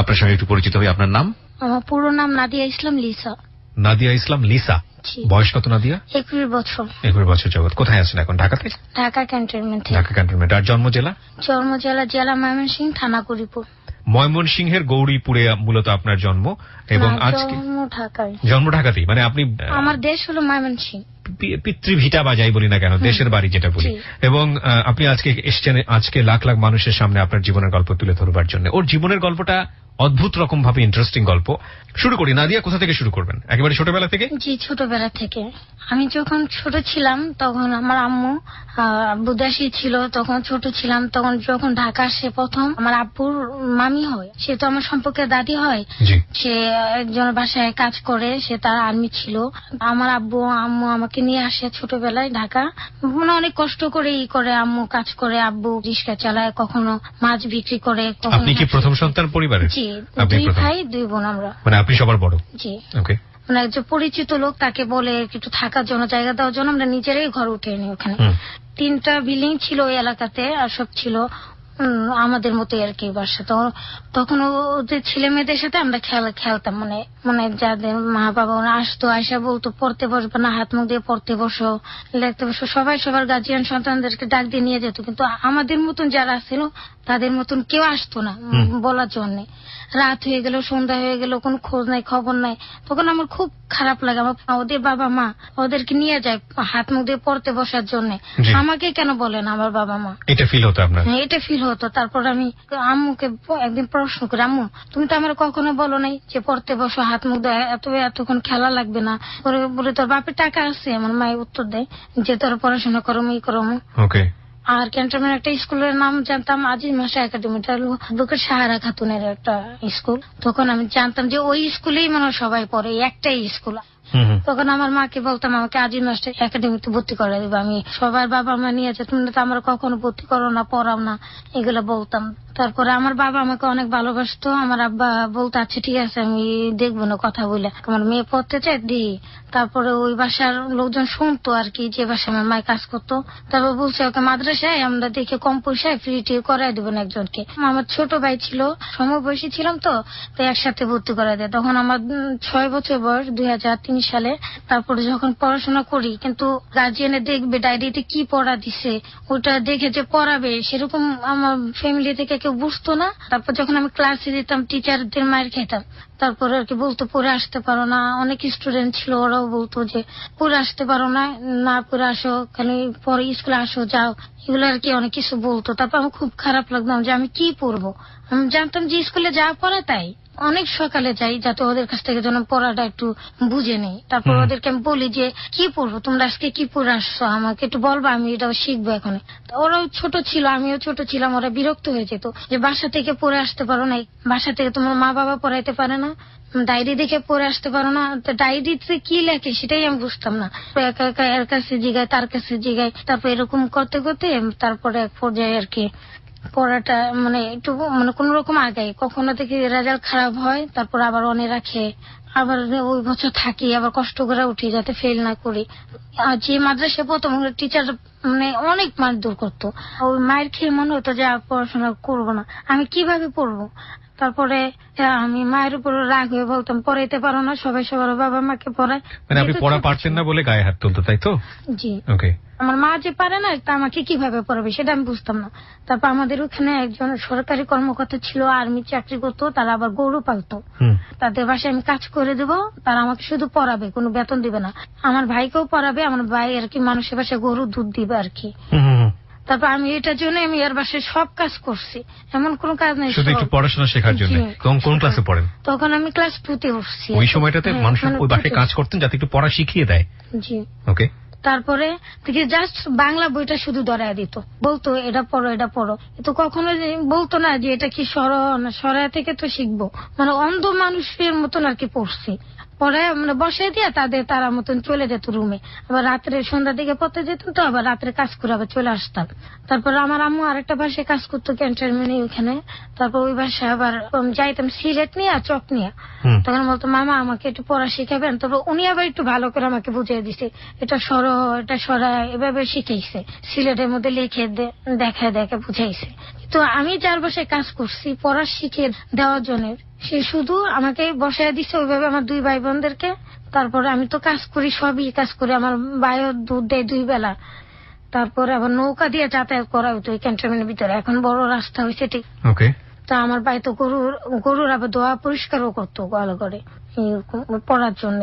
আপনার সঙ্গে একটু পরিচিত হই। আপনার নাম? আমার পুরো নাম নাদিয়া ইসলাম লিসা। নাদিয়া ইসলাম লিসা। বয়স কত নাদিয়া? 21 বছর। 21 বছর জগৎ। কোথায় আছেন এখন? ঢাকাতে? ঢাকা ক্যান্টনমেন্টে। ঢাকা ক্যান্টনমেন্ট। আর জন্ম জেলা? জন্ম জেলা ময়মনসিংহ, থানা গৌরীপুর। ময়মনসিংহের গৌরীপুরে মূলত আপনার জন্ম, এবং আজকে জন্ম ঢাকাতেই। মানে আপনি, আমার দেশ হলো ময়মনসিংহ, পিতৃভিটা বা যাই বলি না কেন, দেশের বাড়ি যেটা বলি। এবং আপনি আজকে এসছেন আজকে লাখ লাখ মানুষের সামনে আপনার জীবনের গল্প তুলে ধরবার জন্য। ওর জীবনের গল্পটা অদ্ভুত রকম ভাবে ইন্টারেস্টিং গল্প। শুরু করি। নাদিয়া, কোথা থেকে শুরু করবেন? একেবারে ছোটবেলা থেকে? জি, ছোটবেলা থেকে। আমি যখন ছোট ছিলাম তখন আমার আম্মু আব্বু দেশে ছিল, তখন ছোট ছিলাম। তখন যখন ঢাকা আসে প্রথম, আমার আব্বুর মামি হয়, সে তো আমার সম্পর্কে দাদি হয়। সে একজন বাসায় কাজ করে, সে তার আর্মি ছিল। আমার আব্বু আম্মু আমাকে নিয়ে আসে ছোটবেলায় ঢাকা। মানে অনেক কষ্ট করে করে আম্মু কাজ করে, আব্বু রিক্সা চালায়, কখনো মাছ বিক্রি করে। আপনি কি প্রথম সন্তান পরিবারের? জি, 2 ভাই 2 বোন আমরা। মানে আপনি সবার বড়? জি। ওকে। মানে একজন পরিচিত লোক, তাকে বলে একটু থাকার জন্য, জায়গা দেওয়ার জন্য আমরা নিজেরাই ঘর উঠে নিই ওখানে। 3টা বিল্ডিং ছিল ওই এলাকাতে, আর সব ছিল আমাদের মতোই আর কি বাসা। তখন ওদের ছেলে মেয়েদের সাথে আমরা খেলতাম। মানে যাদের মা বাবা ওরা আসতো, আয়সা বলতো পড়তে বসবে না, হাত মুখ দিয়ে পড়তে বসো, লিখতে বসো। সবাই সবার গার্জিয়ান সন্তানদেরকে ডাক দিয়ে নিয়ে যেত, কিন্তু আমাদের মতন যারা ছিল তাদের মতন কেউ আসতো না বলার জন্য। রাত হয়ে গেল, সন্ধ্যা হয়ে গেল, কোনো খোঁজ নাই, খবর নাই। তখন আমার খুব খারাপ লাগে। ওদের বাবা মা ওদেরকে নিয়ে যায় হাত মুখ দিয়ে পড়তে বসার জন্য, আমাকে কেন বলে না আমার বাবা মা? এটা ফিল হতো আপনার? হ্যাঁ, এটা ফিল হতো। তারপর আমি আম্মুকে একদিন প্রশ্ন করি, আম্মু তুমি তো আমার কখনো বলো নাই যে পড়তে বসো, হাত মুখ দিয়ে এতক্ষণ খেলা লাগবে না। বলে তোর বাপের টাকা আছে? আমার মায়ের উত্তর দেয় যে তোর পড়াশোনা করো, এই করো। ওকে। আর ক্যান্টনমেন্ট একটা স্কুলের নাম জানতাম, আজিজ মাসা একাডেমি, বুকের সাহারা খাতুনের একটা স্কুল। তখন আমি জানতাম যে ওই স্কুলেই মানে সবাই পড়ে, একটাই স্কুল। তখন আমার মাকে বলতাম আমাকে আজিজ মাস্টার একাডেমিতে ভর্তি করে দিবে। আমি সবার বাবা মা নিয়ে আছে, তুমি তো আমার কখনো ভর্তি করো না, পড়াও না, এগুলো বলতাম। তারপরে আমার বাবা আমাকে অনেক ভালোবাসতো। আমার আব্বা বলতো আচ্ছা ঠিক আছে আমি দেখবো না, কথা বলে আমার মেয়ে পড়তে চাই দিই। তারপরে ওই বাসার লোকজন শুনতো আর কি, যে বাসায় আমার মায়ের কাজ করতো। তারপর বলছে ওকে মাদ্রাসায় আমরা দেখে কম পয়সায় ফ্রি করাই দেবো না একজনকে। আমার ছোট ভাই ছিল, সমবয়সী ছিলাম, তো একসাথে ভর্তি করাই দেয়। তখন আমার 6 বছর বয়স, 2003 সালে। তারপরে যখন পড়াশোনা করি, কিন্তু গার্জিয়ানে দেখবে ডায়েরিতে কি পড়া দিছে, ওটা দেখে যে পড়াবে সেরকম আমার ফ্যামিলি থেকে কেউ বুঝতো না। তারপর যখন আমি ক্লাসে যেতাম টিচারদের মায়ের খেতাম। তারপরে আর কি বলতো পড়ে আসতে পারো না। অনেক স্টুডেন্ট ছিল, ওরাও বলতো যে পড়ে আসতে পারো না, না পড়ে আসো, খালি পরে স্কুলে আসো যাও, এগুলো আর কি অনেক কিছু বলতো। তারপর আমার খুব খারাপ লাগতাম যে আমি কি পড়বো। আমি জানতাম যে স্কুলে যা পড়ে তাই, অনেক সকালে যাই যাতে ওদের কাছ থেকে যেন পড়াটা একটু বুঝে নেই। তারপর ওদেরকে আমি বলি যে কি পড়বো, তোমরা আজকে কি পড়ে আসছো, আমাকে একটু বলবো, আমি এটা শিখবো এখন। ওরাও ছোট ছিল, আমিও ছোট ছিলাম, ওরা বিরক্ত হয়ে যেত যে বাসা থেকে পড়ে আসতে পারো না, বাসা থেকে তোমার মা বাবা পড়াইতে পারে না, ডায়েরি দেখে পড়ে আসতে পারো না। ডায়েরিতে কি লেখে সেটাই আমি বুঝতাম না। একা একা এর কাছে জিগায়, তার কাছে জিগায়। তারপর এরকম করতে করতে তারপরে এক পর্যায়ে আর কি পড়াটা মানে একটু মানে কোন রকম আগাই। কখনো থেকে রেজাল্ট খারাপ হয়, তারপর আবার অনেক রাখে, আবার ওই বছর থাকি, আবার কষ্ট করে উঠি যাতে ফেল না করি। আর যে মাদ্রাসায় প্রথম টিচার মানে অনেক মারধর করতো, ওই মায়ের খেয়ে মনে হতো যে পড়াশোনা করবো না, আমি কিভাবে পড়বো। তারপরে আমি মায়ের উপর রাগ হয়ে বলতাম পড়াইতে পারো না, সবাই সবার বাবা মাকে পড়ায়। মানে আপনি পড়া পারতেন না বলে গায়ে হাত তুলতো, তাই তো? জি। ওকে। আমার মা যে পারে না, তা আমাকে কিভাবে পড়াবে সেটা আমি বুঝতাম না। তারপর আমাদের ওখানে একজন সরকারি কর্মকর্তা ছিল, আর্মি চাকরি করতো, তারা আবার গরু পালতো। তাদের বাসায় আমি কাজ করে দেবো, তারা আমাকে শুধু পড়াবে, কোনো বেতন দিবে না। আমার ভাইকেও পড়াবে, আমার ভাই আর কি মানুষের বাসায় গরু দুধ দিবে আর কি। তারপর আমি এটার জন্য আমি এর বাসায় সব কাজ করছি, এমন কোন কাজ নেই, শুধু একটু পড়াশোনা শেখার জন্য। কোন ক্লাসে পড়েন তখন? আমি ক্লাস 2-তে উঠছি। ওই সময়টাতে মানুষ ওই বাসায় কাজ করতেন যাতে একটু পড়া শিখিয়ে দেয়। জি। ওকে। তারপরে জাস্ট বাংলা বইটা শুধু ধরায় দিত, বলতো এটা পড়ো এটা পড়ো। তো কখনো বলতো না যে এটা কি সরায় থেকে তো শিখবো, মানে অন্ধ মানুষের মতন আর কি পড়ছি। পরে মানে বসাই দিয়া তারা মতন চলে যেত রুমে। আবার রাত্রে সন্ধ্যার দিকে পড়তে যেতাম, তো আবার রাত্রে কাজ করে আবার চলে আসতাম। তারপর আমার আম্মু আরেকটা বাসায় কাজ করতো ক্যান্টনমেন্টে ওখানে। তারপর ওই বাসায় আবার যাইতাম সিলেট নিয়ে আর চক নিয়ে। তখন বলতো মামা আমাকে একটু পড়া শিখাবেন। তারপর উনি আবার একটু ভালো করে আমাকে বুঝিয়ে দিছে, এটা সর এটা সরা, এভাবে শিখাইছে, সিলেটের মধ্যে লিখে দেখে বুঝাইছে। তো আমি 4 বাসায় কাজ করছি পড়া শিখে দেওয়ার জন্য, সে শুধু আমাকে বসায় দিচ্ছে ওইভাবে আমার 2 ভাই বোনদেরকে। তারপরে আমি তো কাজ করি, সবই কাজ করি, আমার ভাইও দুধ দেয় 2 বেলা। তারপরে আবার নৌকা দিয়ে যাতায়াত করা হতো এই ক্যান্টনমেন্টের ভিতরে। এখন বড় রাস্তা হয়েছে ঠিক। ওকে। তা আমার ভাই তো গরুর আবার দোয়া পরিষ্কারও করতো ভালো করে পড়ার জন্য।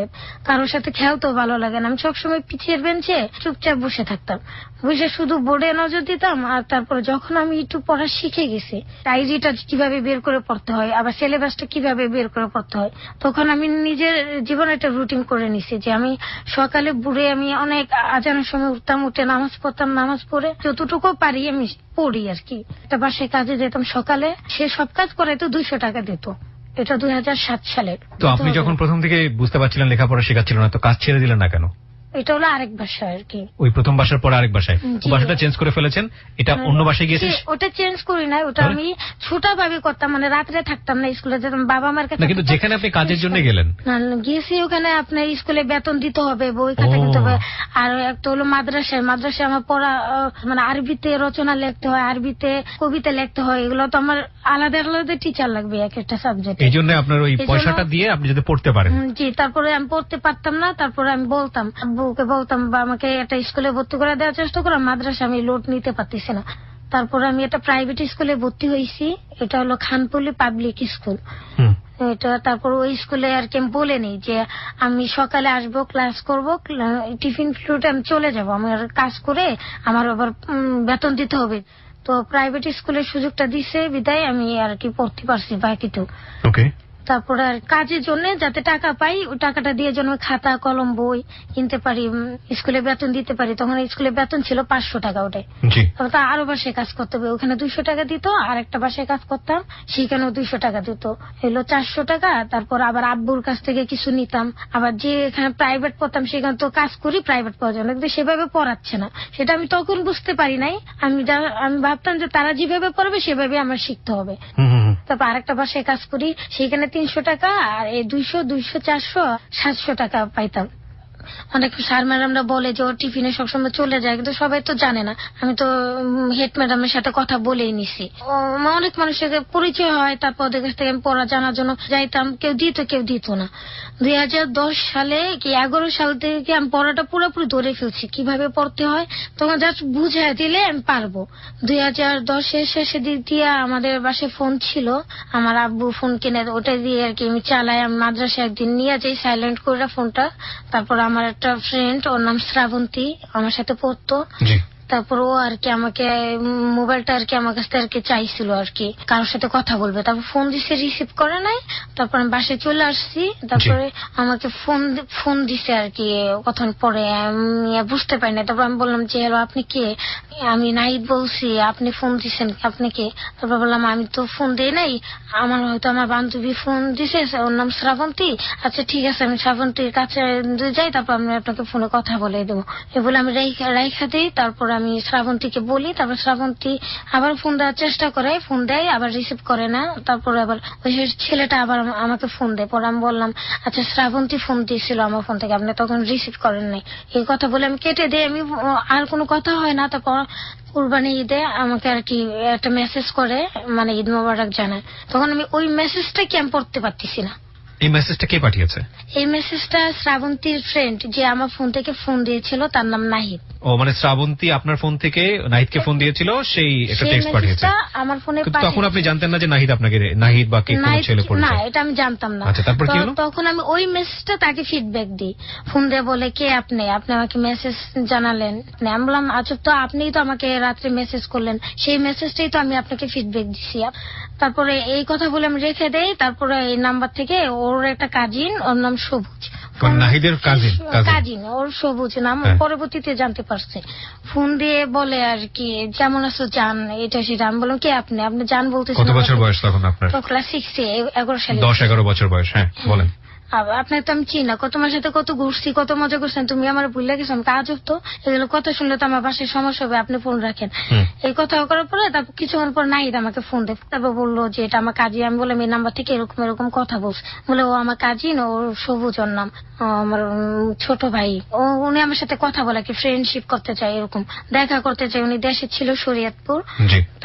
কারোর সাথে খেলতেও ভালো লাগে না। আমি সবসময় পিছের বেঞ্চে চুপচাপ বসে থাকতাম, বসে শুধু বোর্ডে নজর দিতাম। আর তারপরে যখন আমি একটু পড়া শিখে গেছি, ডায়েরিটা কিভাবে বের করে পড়তে হয়, আবার সিলেবাসটা কিভাবে বের করে পড়তে হয়, তখন আমি নিজের জীবনে একটা রুটিন করে নিছি যে আমি সকালে বুড়ে আমি অনেক আজানের সময় উঠতাম, উঠে নামাজ পড়তাম, নামাজ পড়ে যতটুকু পারি আমি পড়ি আর কি। একটা বাসায় কাজে যেতাম সকালে, সে সব কাজ করাইতো 200 টাকা দিত। এটা 2007 সালের। তো আপনি যখন প্রথম থেকে বুঝতে পারছিলেন লেখাপড়া শেখাচ্ছিল না, তো কাজ ছেড়ে দিলেন না কেন? এটা হলো আরেক বাসায় আর কি। ওই প্রথম বাসার পর আরেক বাসায়? বাসাটা চেঞ্জ করে ফেলেছেন? এটা অন্য বাসায় গিয়েছে? ওটা চেঞ্জ করি না, ওটা আমি ছোটা ভাবে করতাম, মানে রাত্রে থাকতাম না, স্কুলে যেতাম, বাবা মার কাছে। কিন্তু যেখানে আপনি কাজের জন্য গেলেন গিয়েছি ওখানে আপনার স্কুলে বেতন দিতে হবে, বই খাতা কিনতে হবে। আর একটা হলো মাদ্রাসায় আমার পড়া, মানে আরবিতে রচনা লিখতে হয়, আরবিতে কবিতা লিখতে হয়। এগুলো তো আমার আলাদা আলাদা টিচার লাগবে এক একটা সাবজেক্ট। এই জন্য আপনার ওই পয়সাটা দিয়ে আপনি যদি পড়তে পারেন। জি। তারপরে আমি পড়তে পারতাম না, তারপরে আমি বলতাম আব্বুকে, বলতাম বা আমাকে একটা স্কুলে ভর্তি করে দেওয়ার চেষ্টা করলাম, মাদ্রাসা আমি লোড নিতে পারতেছি না। তারপরে আমি একটা প্রাইভেট স্কুলে ভর্তি হয়েছি, এটা হলো খানপল্লী পাবলিক স্কুল। এটা তারপর ওই স্কুলে আর কি আমি বলে নিই যে আমি সকালে আসবো, ক্লাস করব, টিফিন ফ্লুটে আমি চলে যাব, আমার কাজ করে আমার আবার বেতন দিতে হবে। তো প্রাইভেট স্কুলের সুযোগটা দিছে বিদায় আমি আর কি পড়তে পারছি বাকিটুকু। ওকে। তারপরে আর কাজের জন্য যাতে টাকা পাই, ওই টাকাটা দিয়ে যেন খাতা কলম বই কিনতে পারি, স্কুলে বেতন দিতে পারি। তখন স্কুলে বেতন ছিল 500 টাকা। ওটাই তা আরো বাসায় কাজ করতে হবে, ওখানে 200 টাকা দিত। আর একটা বাসায় কাজ করতাম, সেখানেও 200 টাকা দিত, এলো 400 টাকা। তারপর আবার আব্বুর কাছ থেকে কিছু নিতাম। আবার যে এখানে প্রাইভেট পড়তাম সেখানে তো কাজ করি প্রাইভেট পড়ার জন্য, কিন্তু সেভাবে পড়াচ্ছে না, সেটা আমি তখন বুঝতে পারি নাই। আমি ভাবতাম যে তারা যেভাবে পড়াবে সেভাবে আমার শিখতে হবে। তারপর আরেকটা বাসায় কাজ করি, সেখানে 300 টাকা, আর এই 200, 400, 700 টাকা পাইতাম। অনেক স্যার ম্যাডামরা বলে যে ওর টিফিনে সবসময় চলে যায়, কিন্তু সবাই তো জানে না। আমি তো হেড ম্যাডামের সাথে কথা বলেই নিছি। অনেক মানুষের পরিচয় হয়, তারপর ওদের কাছ থেকে আমি পড়া জানার জন্য যাইতাম, কেউ দিত না। 2010 সালে কি 11 সাল থেকে আমি পড়াটা পুরোপুরি ধরে ফেলছি, কিভাবে পড়তে হয়। তখন জাস্ট বুঝাই দিলে আমি পারবো। 2010-এর শেষের দিক দিয়ে আমাদের বাসায় ফোন ছিল, আমার আব্বু ফোন কিনে, ওটা দিয়ে আর কি আমি চালাই। আমি মাদ্রাসায় একদিন নিয়ে যাই সাইলেন্ট করে ফোনটা। তারপর আমার একটা ফ্রেন্ড, ওর নাম শ্রাবন্তী, আমার সাথে পড়তো। তারপর ও আর কি আমাকে মোবাইলটা আর কি আমার কাছ থেকে আর কি চাইছিল আর কি কারোর সাথে কথা বলবে। তারপর ফোন দিছে, রিসিভ করে নাই। তারপর আমি বাসায় চলে আসছি। তারপরে আমাকে ফোন দিছে আর কি কতক্ষণ পরে, আমি বুঝতে পারি না। তারপর আমি বললাম যে হ্যালো, আপনি কে? আমি নাহিদ বলছি, আপনি ফোন দিচ্ছেন, আপনি কে? তারপর বললাম আমি তো ফোন দিই নাই, হয়তো আমার বান্ধবী ফোন দিছে, ওর নাম শ্রাবন্তী। আচ্ছা ঠিক আছে, আমি শ্রাবন্তীর কাছে যাই, তারপর আমি আপনাকে ফোনে কথা বলে দেবো। এ বলে আমি রাইখা দিই। তারপর আমি শ্রাবন্তীকে বলি, তারপর শ্রাবন্তী আবার ফোন দেওয়ার চেষ্টা করে, ফোন দেয়, আবার রিসিভ করে না। তারপর আবার ওই ছেলেটা আবার আমাকে ফোন দেয়। পরে আমি বললাম আচ্ছা শ্রাবন্তী ফোন দিয়েছিল আমার ফোন থেকে, আপনি তখন রিসিভ করেন নাই। এই কথা বলে আমি কেটে দিই। আমি আর কোনো কথা হয় না। তারপর কুরবানি ঈদে আমাকে আর কি একটা মেসেজ করে, মানে ঈদ মোবারক জানায়। তখন আমি ওই মেসেজটা কি আমি পড়তে পারতেছি না। এই মেসেজটা কে পাঠিয়েছে? এই মেসেজটা শ্রাবন্তীর ফ্রেন্ড, যে আমার ফোন থেকে ফোন দিয়েছিল, তার নাম নাহিদ। ও মানে শ্রাবন্তী আপনার ফোন থেকে নাহিদকে ফোন দিয়েছিল, সেই একটা টেক্সট পাঠিয়েছে আমার ফোনে। তখন আপনি জানতেন না যে নাহিদ আপনাকে, নাহিদ বা কে কোন ছেলে পড়ছে? না, এটা আমি জানতাম না। আচ্ছা, তারপর কি হলো? তখন আমি ওই মেসেজটা তাকে ফিডব্যাক দিই, ফোন দিয়ে বলে কে আপনি আমাকে মেসেজ জানালেন। আমি বললাম আচ্ছা, তো আপনিই তো আমাকে রাত্রে মেসেজ করলেন, সেই মেসেজটাই তো আমি আপনাকে ফিডব্যাক দিছি। তারপরে এই কথা বলে আমি রেখে দেই। তারপরে এই নাম্বার থেকে ওর একটা কাজিন, ওর নাম সবুজ, নাহিদের কাজিন, ওর সবুজ নাম, পরবর্তীতে জানতে পারছে। ফোন দিয়ে বলে আর কি যেমন আছো জান, এটা সেটা। আমি বললাম কে আপনি জান বলতেছেন। কত বছর বয়স তখন আপনার? তো ক্লাস 6-এ, 11 সালে। 10-11 বছর বয়স। হ্যাঁ বলেন। আপনার তো আমি চিনি না, তোমার সাথে কত ঘুরছি, কত মজা করছেন, তুমি আমার ভুলে গেছো, আমি কাজ হতো, এগুলো কথা শুনলে তো আমার বাসায় সমস্যা হবে, আপনি ফোন রাখেন। এই কথা করার পরে তারপর কিছুক্ষণ পর নাহিদ আমাকে ফোন দেয়, তারপর বললো যে এটা আমার কাজিন। আমি বললাম এই নাম্বার থেকে এরকম এরকম কথা বলছে, বলে ও আমার কাজিন, ওর সবুজ ওর নাম, আমার ছোট ভাই, উনি আমার সাথে কথা বলে কি ফ্রেন্ডশিপ করতে চায়, এরকম দেখা করতে চায়। উনি দেশে ছিল শরীয়তপুর।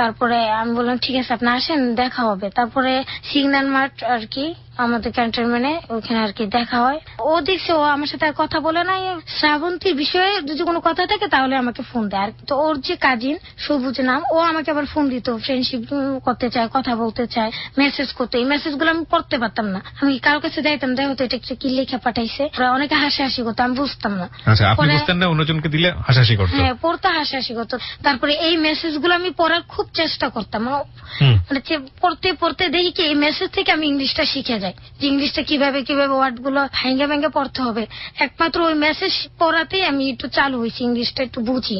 তারপরে আমি বললাম ঠিক আছে আপনি আসেন, দেখা হবে। তারপরে সিগন্যাল মার্ট আর কি আমাদের ক্যান্টনমেন্টে, ওখানে আর কি দেখা হয়। ও দেখছে ও আমার সাথে আর কথা বলে নাই, শ্রাবন্তীর বিষয়ে যদি কোনো কথা থাকে তাহলে আমাকে ফোন দেয়। আর তো ওর যে কাজিন সবুজ নাম, ও আমাকে আবার ফোন দিত, ফ্রেন্ডশিপ করতে চায়, কথা বলতে চায়, মেসেজ করতে। এই মেসেজ গুলো আমি পড়তে পারতাম না, আমি কারোর কাছে যাইতাম, দেখো তো এটা কি লেখা পাঠাইছে, অনেকে হাসাহাসি করতো, আমি বুঝতাম না। হ্যাঁ, পড়তে হাসাহাসি করতো। তারপরে এই মেসেজ গুলো আমি পড়ার খুব চেষ্টা করতাম, মানে পড়তে পড়তে দেখি কি এই মেসেজ থেকে আমি ইংলিশটা শিখে যাই, যে ইংলিশটা কিভাবে কিভাবে ওয়ার্ড গুলো ভেঙে ভেঙে পড়তে হবে। একমাত্র ওই মেসেজ পড়াতেই আমি একটু চালু হয়েছি, ইংলিশটা একটু বুঝি।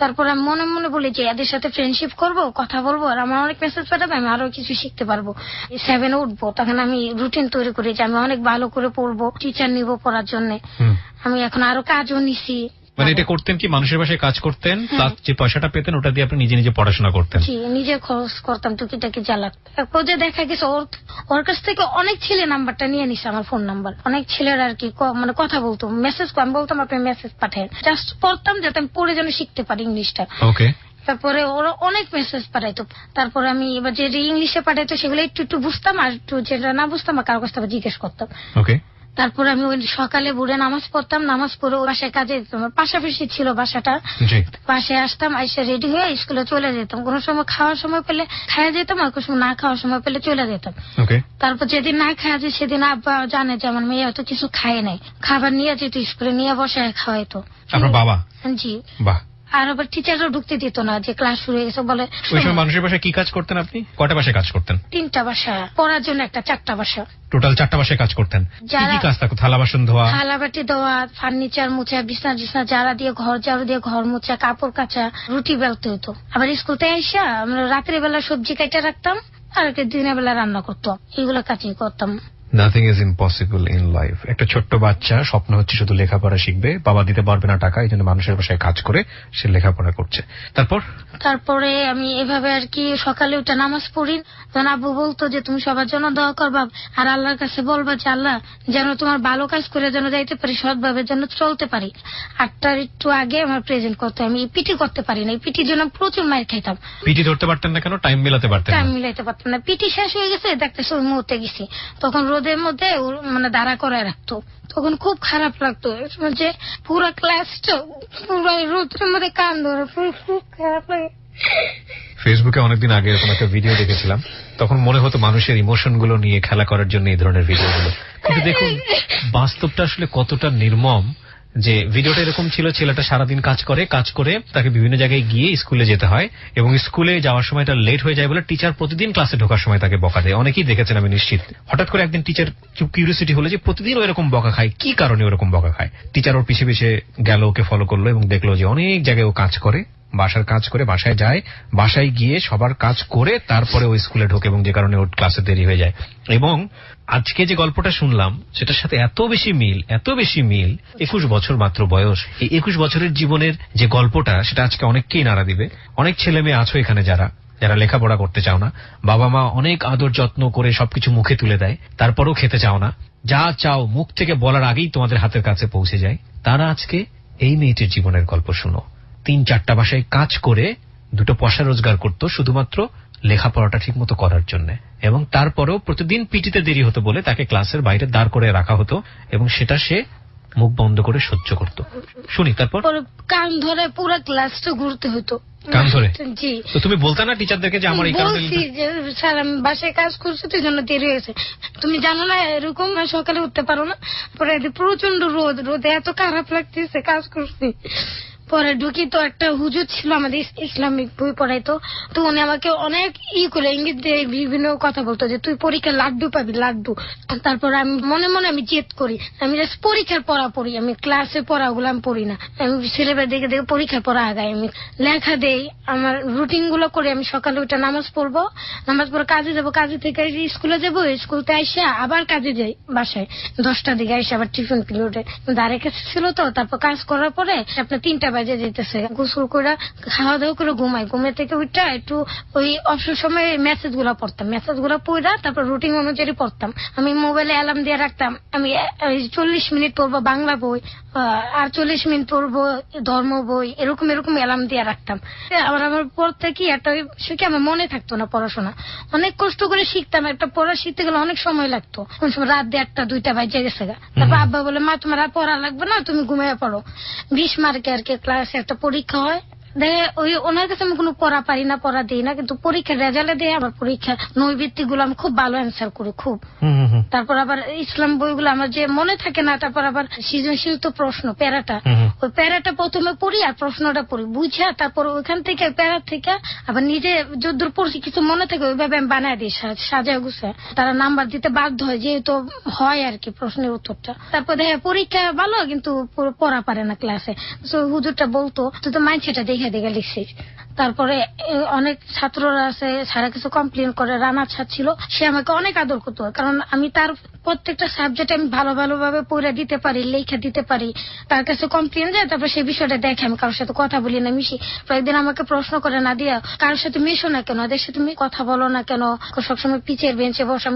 তারপর আমি মনে মনে বলি যে এদের সাথে ফ্রেন্ডশিপ করব, কথা বলবো, আর আমার অনেক মেসেজ পাঠাবে, আমি আরো কিছু শিখতে পারবো। 7 উঠবো, তখন আমি রুটিন তৈরি করি যে আমি অনেক ভালো করে পড়বো, টিচার নিব পড়ার জন্য। আমি এখন আরো কাজও নিছি। মানে এটা করতেন কি, মানুষের বাসায় কাজ করতেন, প্লাস যে পয়সাটা পেতেন ওটা দিয়ে আপনি নিজে নিজে পড়াশোনা করতেন? জি, নিজে খরচ করতাম টুকিটাকি যা লাগতো। এরপর যে দেখা গেছে ওর কাছ থেকে অনেক ছেলে নাম্বারটা নিয়ে নিছে, আমার ফোন নাম্বার। অনেক ছেলের আর কি মানে কথা বলতো, মেসেজ আমি বলতাম আপনি মেসেজ পাঠান, জাস্ট পড়তাম যাতে আমি পড়ে যেন শিখতে পারি ইংলিশটা। ওকে। তারপরে ওরা অনেক মেসেজ পাঠাইতো, তারপরে আমি এবার যে ইংলিশে পাঠাইতো সেগুলো একটু একটু বুঝতাম, আর একটু যেটা না বুঝতাম আর কারো কাছ থেকে জিজ্ঞেস করতাম। ওকে। তারপর আমি ওই সকালে ভোরে নামাজ পড়তাম, নামাজ পড়ে বাসায় কাজে যেতাম, পাশাপাশি ছিল বাসাটা, বাসায় আসতাম, এসে রেডি হয়ে স্কুলে চলে যেতাম। কোনো সময় খাওয়ার সময় পেলে খাওয়া যেতাম, আর কোনো সময় না খাওয়ার সময় পেলে চলে যেতাম। তারপর যেদিন না খাওয়া যায় সেদিন আব্বা জানে যে আমার মেয়ে হয়তো কিছু খায় নাই, খাবার নিয়ে যেত স্কুলে, নিয়ে বসায় খাওয়াইতো। আপনার বাবা? জি। বাহ। আর আবার টিচারও ঢুকতে দিত না, যে ক্লাস শুরু হয়ে গেছে বলে। ওই সময় মানুষের বাসায় কি কাজ করতেন আপনি? কয়টা বাসায় কাজ করতেন? 3টা বাসা, পড়ার জন্য একটা 4টা বাসা, টোটাল 4টা বাসায় কাজ করতেন। কি কি কাজ থাকতো? থালা বাসন ধোয়া, থালাবাটি ধোয়া, ফার্নিচার মোছা, বিছনা ঝাড়া দিয়ে ঘর ঝাড়ু দিয়ে ঘর মোছা, কাপড় কাচা, রুটি বেলতে হতো। আবার স্কুল থেকে আইসা আমরা রাত্রে বেলা সবজি কাটা রাখতাম, আর একটা দিনের বেলা রান্না করতাম, এইগুলো কাজই করতাম। Nothing is impossible in life. একটা ছোট্ট বাচ্চা স্বপ্ন হচ্ছে শুধু লেখাপড়া শিখবে, বাবা দিতে পারবে না টাকা, এই জন্য মানুষের বাসায় কাজ করে সে লেখাপড়া করছে। তারপরে আমি এভাবে আর কি সকালে উঠে নামাজ পড়ি, তখন আব্বু বলতো যে তুমি সবার জন্য দোয়া করবা, আর আল্লাহর কাছে বলবা যে আল্লাহ যেন তোমার ভালো কাজ করে যেন যাইতে পারি, সৎভাবে যেন চলতে পারি। 8টার একটু আগে আমার প্রেজেন্ট করতে, আমি পিটি করতে পারি না, এই পিটির জন্য প্রচুর মাইর খাইতাম। পিটি ধরতে পারতেন না কেন? টাইম মিলাতে পারতেন? টাইম মিলাইতে পারতাম না, পিটি শেষ হয়ে গেছে, দেখতেছি ওই মুহূর্তে গেছি, তখন রোদের মধ্যে মানে দাঁড়া করায় রাখতো, তখন খুব খারাপ লাগতো, যে পুরো ক্লাসটা পুরো রোদের মধ্যে কান ধরে, খুব খারাপ লাগে। ফেসবুকে অনেকদিন আগে এরকম একটা ভিডিও দেখেছিলাম, তখন মনে হতো মানুষের ইমোশন গুলো নিয়ে খেলা করার জন্য এই ধরনের ভিডিওগুলো, কিন্তু দেখুন বাস্তবটা আসলে কতটা নির্মম। যে ভিডিওটা এরকম ছিল, ছেলেটা সারাদিন কাজ করে তাকে বিভিন্ন জায়গায় গিয়ে স্কুলে যেতে হয়, এবং স্কুলে যাওয়ার সময় এটা লেট হয়ে যায় বলে টিচার প্রতিদিন ক্লাসে ঢোকার সময় তাকে বকা দেয়। অনেকেই দেখেছেন আমি নিশ্চিত। হঠাৎ করে একদিন টিচার কিউরিওসিটি হলো যে প্রতিদিন ওইরকম বকা খায়, কি কারণে ওরকম বকা খায়। টিচার ওর পিছে পিছে গেল, ওকে ফলো করলো এবং দেখলো যে অনেক জায়গায় ও কাজ করে, বাসার কাজ করে বাসায় যায়, বাসায় গিয়ে সবার কাজ করে তারপরে ওই স্কুলে ঢোকে, এবং যে কারণে ওর ক্লাসে দেরি হয়ে যায়। এবং আজকে যে গল্পটা শুনলাম সেটার সাথে এত বেশি মিল। 21 বছর মাত্র বয়স, এই 21 বছরের জীবনের যে গল্পটা, সেটা আজকে অনেককেই নাড়া দিবে। অনেক ছেলে মেয়ে আছো এখানে যারা লেখাপড়া করতে চাও না, বাবা মা অনেক আদর যত্ন করে সবকিছু মুখে তুলে দেয়, তারপরেও খেতে চাও না, যা চাও মুখ থেকে বলার আগেই তোমাদের হাতের কাছে পৌঁছে যায়। তারা আজকে এই মেয়েটির জীবনের গল্প শুনো। 3-4টা বাসায় কাজ করে 2টো পয়সা রোজগার করতো শুধুমাত্র লেখাপড়াটা ঠিক মতো করার জন্য, এবং তারপরেও প্রতিদিন পিটিতে দেরি হতো বলে তাকে ক্লাসের বাইরে দাঁড় করে রাখা হতো, এবং সেটা সে মুখ বন্ধ করে সহ্য করত। শুনি তারপর। কান ধরে পুরো ক্লাসটা ঘুরতে হতো। কান ধরে? জি। তো তুমি বলতে না টিচারদেরকে যে আমার এই কারণে? বলছি যে স্যার আমি বাসায় কাজ করছি তো এই জন্য দেরি হয়েছে, তুমি জানো না এরকম সকালে উঠতে পারো না। পরে প্রচন্ড রোদে এত খারাপ লাগতেছে, কাজ করছি পরে ঢুকি তো একটা হুজুর ছিল আমাদের ইসলামিক বই পড়াইতো, তো উনি আমাকে অনেক করে ইঙ্গিত দিয়ে বিভিন্ন কথা বলতো যে তুই পরীক্ষা লাড্ডু পাবি, লাড্ডু। তারপর আমি মনে মনে আমি জেদ করি, আমি জাস্ট পরীক্ষার পড়া পড়ি, আমি ক্লাসে পড়াগুলো আমি পড়ি না, আমি সিলেবাস দেখে দেখে পরীক্ষার পড়া আগাই, আমি লেখা দেই, আমার রুটিন গুলো করে আমি সকালে উঠে নামাজ পড়বো, নামাজ পড়ে কাজে যাবো, কাজে থেকে স্কুলে যাবো, স্কুলতে আইসা আবার কাজে যাই, বাসায় 10টার দিকে আইসা আবার টিফিন পিরিয়ডে দাঁড়ে কাছে ছিল তো। তারপর কাজ করার পরে আপনার 3টা বাজে যেতেছে, গোসল করে খাওয়া দাওয়া করে ঘুমাই, ঘুমে থেকে উঠা একটু ওই অবসর সময় মেসেজ গুলা পড়তাম, মেসেজ গুলা পড়া তারপর রুটিন অনুযায়ী পড়তাম। আমি মোবাইলে অ্যালার্ম দিয়ে রাখতাম, আমি 40 মিনিট পড়বো বাংলা বই, আর 40 মিনিট পড়বো ধর্ম বই, এরকম এরকম অ্যালার্ম দিয়ে রাখতাম। আমার পড়তে কি একটা শিখে আমার মনে থাকতো না পড়াশোনা, অনেক কষ্ট করে শিখতাম, একটা পড়া শিখতে গেলে অনেক সময় লাগতো, কোন সময় রাত 1টা 2টা বাজে গেছে। তারপর আব্বা বলে মা তোমার আর পড়া লাগবে না, তুমি ঘুমিয়ে পড়ো। 20 মার্কে আর কি ক্লাসে একটা পরীক্ষা হয়, দেখে ওই ওনার কাছে আমি কোনো পড়া পারি না, পড়া দিই না, কিন্তু পরীক্ষার রেজাল্টে দিয়ে আমার পরীক্ষা নৈবিত্তিক গুলো আমি খুব ভালো অ্যান্সার করি খুব। তারপর আবার ইসলাম বইগুলো আমার যে মনে থাকে না, তারপর আবার সৃজনশীল তো প্রশ্ন প্যারাটা, ওই প্যারাটা প্রথমে পড়ি আর প্রশ্নটা পড়ি বুঝা, তারপর ওইখান থেকে প্যারা থেকে আবার নিজে যদ্দূর পড়ছি কিছু মনে থাকে ওইভাবে আমি বানায় দিই, সাজায় গুছায়, তারা নাম্বার দিতে বাধ্য হয় যেহেতু হয় আর কি প্রশ্নের উত্তরটা। তারপর দেখে পরীক্ষা ভালো কিন্তু পড়া পারে না ক্লাসে, হুজুরটা বলতো তুই তো মাইন্ডসেটটা দেখে দেখে লিখছিস। তারপরে অনেক ছাত্ররা আছে, সারা কিছু কমপ্লেন করে, রানা ছাত্র ছিল, সে আমাকে অনেক আদর করতো, কারণ আমি তার প্রত্যেকটা সাবজেক্ট আমি ভালো ভালোভাবে পড়ে দিতে পারি, লেখা দিতে পারি। তার কাছে কমপ্লেন যায়, তারপর সেই বিষয়টা দেখে, আমি কারোর সাথে কথা বলি না, মিশি। একদিন আমাকে প্রশ্ন করে না দিয়া কারোর সাথে মিশো না কেন, ওদের সাথে তুমি কথা বলো না কেন, সবসময় পিছের বেঞ্চে বসে,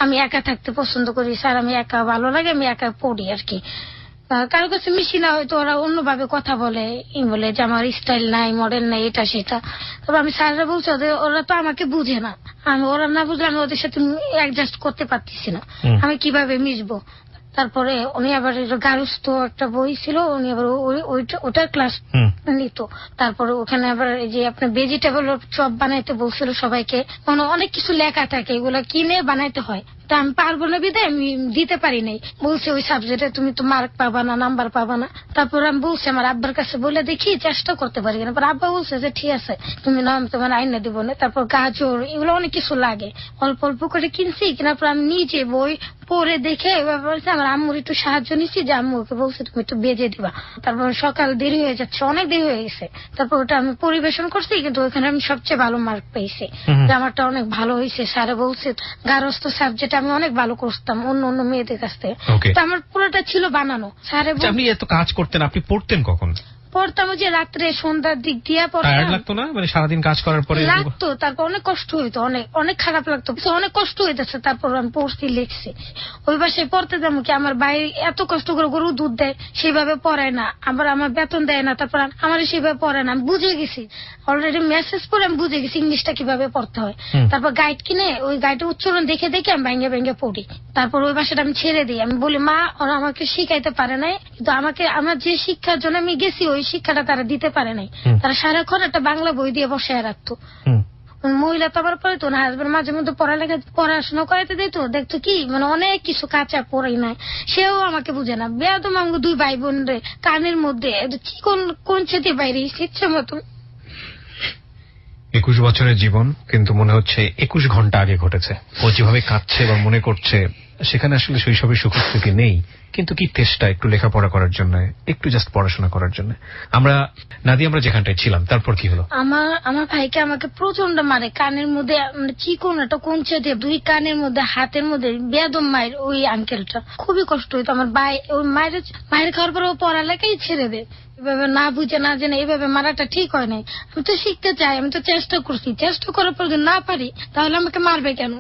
আমি একা থাকতে পছন্দ করি স্যার, আমি একা ভালো লাগে, আমি একা পড়ি আর কি। কারো কাছে মিশি না, হয়তো ওরা অন্যভাবে কথা বলে, বলে যে আমার স্টাইল নাই, মডেল নাই, এটা সেটা। তবে আমি স্যাররা বলছি ওরা তো আমাকে বুঝে না, ওরা না বুঝলে আমি ওদের সাথে অ্যাডজাস্ট করতে পারতেছি না, আমি কিভাবে মিশবো। তারপরে উনি আবার গারস্থ একটা বই ছিল, উনি আবার ওটার ক্লাস নিত। তারপরে ওখানে আবার এই যে আপনার ভেজিটেবল চপ বানাইতে বলছিল সবাইকে, মানে অনেক কিছু লেখা থাকে, এগুলো কিনে বানাইতে হয়, তা আমি পারবো না বিদায় আমি দিতে পারি নাই, বলছে ওই সাবজেক্টে তুমি তো মার্ক পাবা না, নাম্বার পাবা না। তারপর আমি বলছি আমার আব্বার কাছে বলে দেখি চেষ্টা করতে পারি কিনা, আব্বা বলছে যে ঠিক আছে তুমি নাম তোমার আইনা দিব না। তারপর গাজর এগুলো অনেক কিছু লাগে, অল্প অল্প করে কিনছি, কেনার পর আমি নিজে বই পরে দেখে বলছে আমার আম্মুর একটু সাহায্য নিচ্ছি, যে আম্মুকে বলছে তুমি একটু বেজে দিবা। তারপর সকাল দেরি হয়ে যাচ্ছে, অনেক দেরি হয়ে গেছে, তারপর ওটা আমি পরিবেশন করছি, কিন্তু ওখানে আমি সবচেয়ে ভালো মার্ক পেয়েছি, যে আমারটা অনেক ভালো হয়েছে। স্যারে বলছে গারস্থ সাবজেক্ট আমি অনেক ভালো করতাম অন্য অন্য মেয়েদের কাছ থেকে, তো আমার পুরোটা ছিল বানানো। স্যারে আপনি এত কাজ করতেন, আপনি পড়তেন কখন? পড়তাম যে রাত্রে সন্ধ্যার দিক দিয়ে পড়তাম। লাগতো না মানে সারাদিন কাজ করার পরে? লাগতো, তারপর অনেক কষ্ট হইতো, অনেক অনেক খারাপ লাগতো, অনেক কষ্ট হইতেছে। তারপর আমি পড়ছি লিখছি, ওই বাসায় পড়তে যাবো কি, আমার ভাই এত কষ্ট করে গরু দুধ দেয়, সেভাবে পড়ায় না, আবার আমার বেতন দেয় না, তারপর আমার সেভাবে পড়ায় না। আমি বুঝে গেছি অলরেডি, মেসেজ পড়ে আমি বুঝে গেছি ইংলিশটা কিভাবে পড়তে হয়। তারপর গাইড কিনে ওই গাইডের উচ্চারণ দেখে দেখে আমি ভেঙে ভেঙে পড়ি। তারপর ওই বাসাটা আমি ছেড়ে দিই, আমি বলি মা ওরা আমাকে শিখাইতে পারে নাই, কিন্তু আমাকে আমার যে শিক্ষার জন্য আমি গেছি ওই শিক্ষাটা তারা দিতে পারে নাই। তারা সারাক্ষণ একটা বাংলা বই দিয়ে বসায় রাখতো। মহিলা তো আবার পড়তো না, হাজবেন্ড মাঝে মধ্যে পড়াশোনা করাইতে দিত, দেখতো কি মানে অনেক কিছু কাঁচা পড়াই নাই, সেও আমাকে বুঝে না। বেয়াদম আমাকে 2 ভাই বোন রে কানের মধ্যে কি কোন ছেতে বাইরে ইচ্ছে মতো। 21 বছরের জীবন, কিন্তু মনে হচ্ছে 21 ঘন্টা আগে ঘটেছে। ও যেভাবে কাঁদছে বা মনে করছে, সেখানে আসলে শৈশবের সুখস্মৃতি নেই, কিন্তু কি চেষ্টা একটু লেখাপড়া করার জন্য, একটু জাস্ট পড়াশোনা করার জন্য। আমরা যেখানটায় ছিলাম, তারপর কি হলো? আমার ভাইকে আমাকে প্রচন্ড মারে, কানের মধ্যে চিকন একটা কোঞ্চে দিয়ে 2 কানের মধ্যে হাতের মধ্যে বেদম মায়ের। ওই আঙ্কেলটা খুবই কষ্ট হইতো আমার ভাই, ওই মায়ের খাওয়ার পরে ও পড়ালেখাই ছেড়ে দেয়, এভাবে না বুঝে না জেনে এইভাবে মারাটা ঠিক হয় নাই। আমি তো শিখতে চাই, আমি তো চেষ্টা করছি, চেষ্টা করার পর যদি না পারি তাহলে আমাকে মারবে কেন?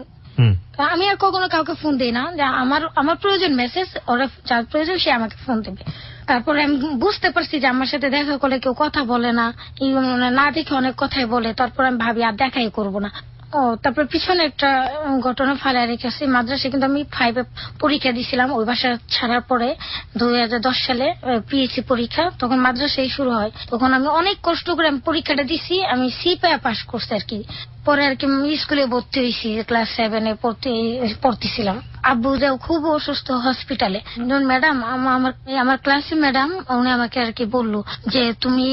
আমি আর কখনো কাউকে ফোন দিই না, যে আমার প্রয়োজন মেসেজ, ওরা যার প্রয়োজন সে আমাকে ফোন দেবে। তারপরে আমি বুঝতে পারছি যে আমার সাথে দেখা করলে কেউ কথা বলে না, না দেখে অনেক কথাই বলে। তারপর আমি ভাবি আর দেখাই করবো না। তারপর পিছনে একটা ঘটনা ফালা রেখেছি, মাদ্রাসায় কিন্তু আমি 5 পরীক্ষা দিছিলাম। ওই বাসা ছাড়ার পরে 2010 সালে পিএসসি পরীক্ষা, তখন মাদ্রাসায় শুরু হয়। তখন আমি অনেক কষ্ট করে আমি পরীক্ষাটা দিছি, আমি সি পেয়ে পাস করছি আর কি। পরে আর কি স্কুলে ভর্তি হয়েছি, ক্লাস 7-এ পড়তেছিলাম। আব্বু যাও খুব অসুস্থ হসপিটালে। ম্যাডাম আমার ক্লাসে ম্যাডাম উনি আমাকে আর কি বললো যে তুমি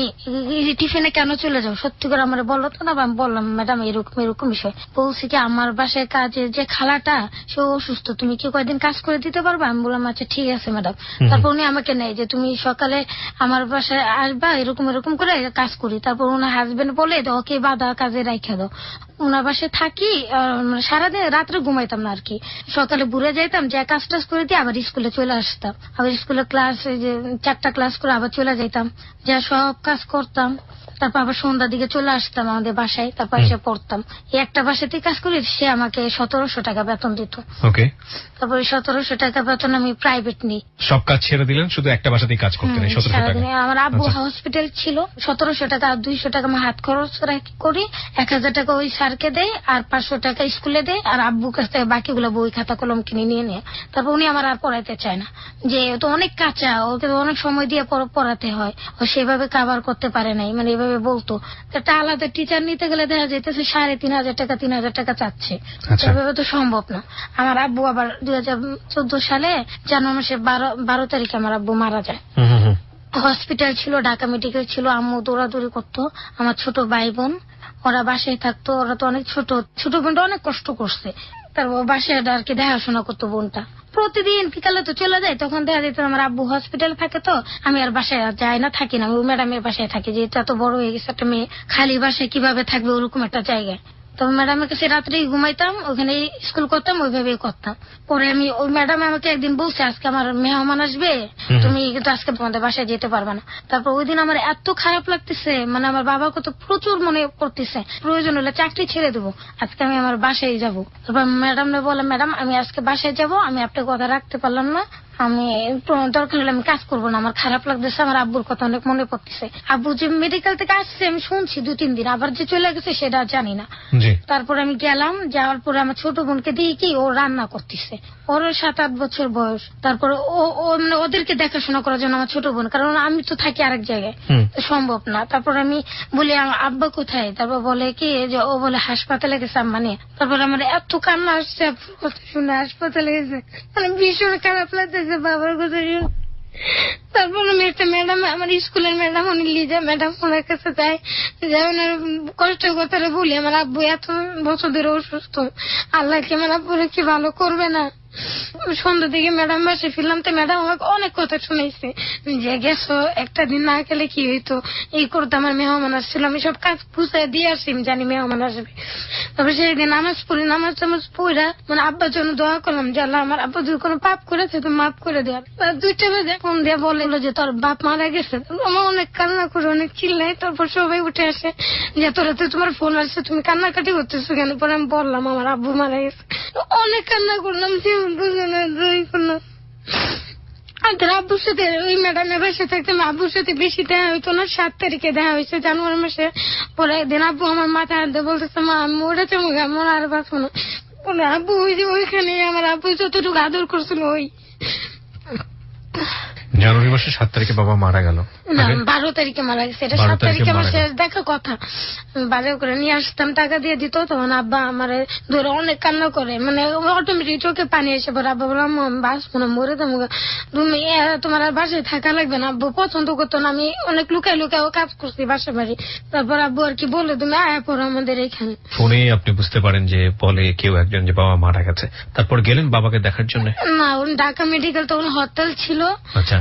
টিফিনে কেন চলে যাও, সত্যি করে আমার বললো তো না। আমি বললাম ম্যাডাম এরকম বিষয়। বলছি কি আমার বাসায় কাজের যে খালাটা সে অসুস্থ, তুমি কি কয়েকদিন কাজ করে দিতে পারবে? আমি বললাম আচ্ছা ঠিক আছে ম্যাডাম। তারপর উনি আমাকে নেয় যে তুমি সকালে আমার বাসায় আসবা, এরকম করে কাজ করি। তারপর ওনার হাজবেন্ড বলে ওকে বাধা কাজে রাখা দাও। ওনার বাসায় থাকি, সারাদিন রাত্রে ঘুমাইতাম না আর কি। সকালে ঘুরে যাইতাম, যে কাজ টাজ করে দিয়ে আবার স্কুলে চলে আসতাম। আবার স্কুলে ক্লাস 4টা ক্লাস করে আবার চলে যাইতাম, যা সব কাজ করতাম। তারপর আবার সন্ধ্যার দিকে চলে আসতাম আমাদের বাসায়, তারপর এসে পড়তাম। এই একটা বাসাতেই কাজ করি, সে আমাকে 1700 টাকা বেতন দিত। ওকে। তারপরে 1700 টাকা বেতন আমি প্রাইভেট নিই। সব কাজ ছেড়ে দিলেন, শুধু একটা বাসাতেই কাজ করতেন 1700 টাকা। আমার আব্বু হসপিটাল ছিল, 1700 টাকা আর 200 টাকা আমার হাত খরচ করি, 1000 টাকা ওই স্যারকে দেয় আর 500 টাকা স্কুলে দেয়, আর আব্বুর কাছ থেকে বাকিগুলো বই খাতা কলম কিনে নিয়ে। তারপর উনি আমার আর পড়াইতে চায় না, যে তো অনেক কাঁচা, ওকে অনেক সময় দিয়ে পড়াতে হয়, ও সেভাবে কাভার করতে পারে নাই, মানে এভাবে বলতো। একটা আলাদা টিচার নিতে গেলে দেখা যাইতেছে 3500 টাকা 3000 টাকা চাচ্ছে, এভাবে তো সম্ভব না। আমার আব্বু আবার 2014 সালে জানুয়ারি মাসের 12 তারিখে আমার আব্বু মারা যায়। হসপিটাল ছিল, ঢাকা মেডিকেল ছিল, আম্মু দৌড়াদৌড়ি করতো। আমার ছোট ভাই বোন ওরা বাসায় থাকতো, ওরা তো অনেক ছোট বোনটা অনেক কষ্ট করছে। তারপর বাসায় আর কি দেখাশোনা করতো বোনটা। প্রতিদিন বিকালে তো চলে যায়, তখন দেখা যেত আমার আব্বু হসপিটালে থাকে, তো আমি আর বাসায় যাই না, থাকি না। ওই ম্যাডামের বাসায় থাকি, যেহেতু এত বড় হয়ে গেছে একটা মেয়ে, খালি বাসায় কিভাবে থাকবে ওরকম একটা জায়গায়। তবে ম্যাডামের কাছে রাত্রেই ঘুমাইতাম, ওখানে স্কুল করতাম, ওইভাবেই করতাম। পরে আমি ওই ম্যাডাম আমাকে একদিন বলছে আজকে আমার মেহমান আসবে, তুমি কিন্তু আজকে তোমাদের বাসায় যেতে পারবে না। তারপর ওই দিন আমার এত খারাপ লাগতেছে, মানে আমার বাবার কত প্রচুর মনে করতেছে, প্রয়োজন হলে চাকরি ছেড়ে দেবো, আজকে আমি আমার বাসায় যাবো। তারপর ম্যাডামরা বলে ম্যাডাম আমি আজকে বাসায় যাব, আমি আপনার কথা রাখতে পারলাম না, আমি দরকার হলে আমি কাজ করবো না, আমার খারাপ লাগতেছে, আমার আব্বুর কথা অনেক মনে পড়তেছে। আব্বু যে মেডিকেল থেকে আসছে আমি শুনছি 2-3 দিন, আবার যে চলে গেছে সেটা জানি না। তারপর আমি গেলাম, যাওয়ার পরে আমার ছোট বোনকে দিয়ে কি ও রান্না করতেছে, ওর 7-8 বছর বয়স। তারপর মানে ওদেরকে দেখাশোনা করার জন্য আমার ছোট বোন, কারণ আমি তো থাকি আরেক জায়গায়, সম্ভব না। তারপর আমি বলি আমার আব্বা কোথায়, তারপর বলে কি যে ও বলে হাসপাতালে গেছে আম্মা নিয়ে। তারপর আমার এত কান্না আসছে কথা শুনে, হাসপাতালে গেছে, মানে ভীষণ খারাপ লাগতেছে বাবার কথা শুনে। তারপর আমি একটা ম্যাডাম, আমার স্কুলের ম্যাডাম, উনি লিজা ম্যাডাম, ওনার কাছে যাই, ওনার কষ্টের কথাটা বলি, আমার আব্বু এত বছর ধরে অসুস্থ, আল্লাহ কি আমার আব্বুরে কি ভালো করবে না। সন্ধ্যা দিকে ম্যাডাম বাসে ফিরলাম, তো ম্যাডাম আমাকে অনেক কথা শুনেছে, যে গেছো একটা দিন না গেলে কি হইতো, এই করতে আমার মেহমান আসছিল, আমি সব কাজ বুঝাই দিয়ে আসি, আমি জানি মেহমান আসবে। তারপর সেই দিন নামাজ পড়ি, নামাজ পড়া মানে আব্বার জন্য দোয়া করলাম যে আল্লাহ আমার আব্বা যদি কোনো পাপ করেছে তো মাফ করে দেওয়া। 2টা বাজে ফোন দিয়ে বলে যে তোর বাপ মারা গেছে। আমার অনেক কান্না করে, অনেক চিল্লাই। তারপর সবাই উঠে আসে যে এত রাতে তোমার ফোন আসছে, তুমি কান্নাকাটি করতেছো কেন? পরে আমি বললাম আমার আব্বু মারা গেছে, অনেক কান্না করলাম, আব্বুর সাথে ওই ম্যাডামের বাসায় থাকতাম, আব্বুর সাথে বেশি দেখা হইতো না। 7 তারিখে দেখা হয়েছে জানুয়ারি মাসে। পরে একদিন আব্বু আমার মাথায় হাত দিয়ে বলতেছে মা আমি মরেছে, আমার আর বাঁচবো না। বলে আব্বু ওই যে ওইখানে আমার আব্বু যতটুকু আদর করছিল ওই জানুয়ারি মাসে 7 তারিখে বাবা মারা গেল, 12 তারিখে মারা গেছে। এটা 7 তারিখে আমার শেষ দেখা কথা। বাজার করে নিয়ে আসতাম, টাকা দিয়ে দিত, তখন আব্বা আমার ধরে অনেক কান্না করে, মানে অটোমেটিক চোখে পানি এসে পড়ে। আব্বা বললাম বাঁচবো না, মরে যাবো, তুমি তোমার আর বাসায় থাকা লাগবে না। আব্বু পছন্দ করতো না, আমি অনেক লুকাই কাজ করছি বাসা বাড়ি। তারপর আব্বু আর কি বলে তুমি আয়া পড়ো আমাদের এখানে। ফোনে আপনি বুঝতে পারেন যে বলে কেউ একজন যে বাবা মারা গেছে, তারপর গেলেন বাবাকে দেখার জন্য? না, ঢাকা মেডিকেল তখন হরতাল ছিল।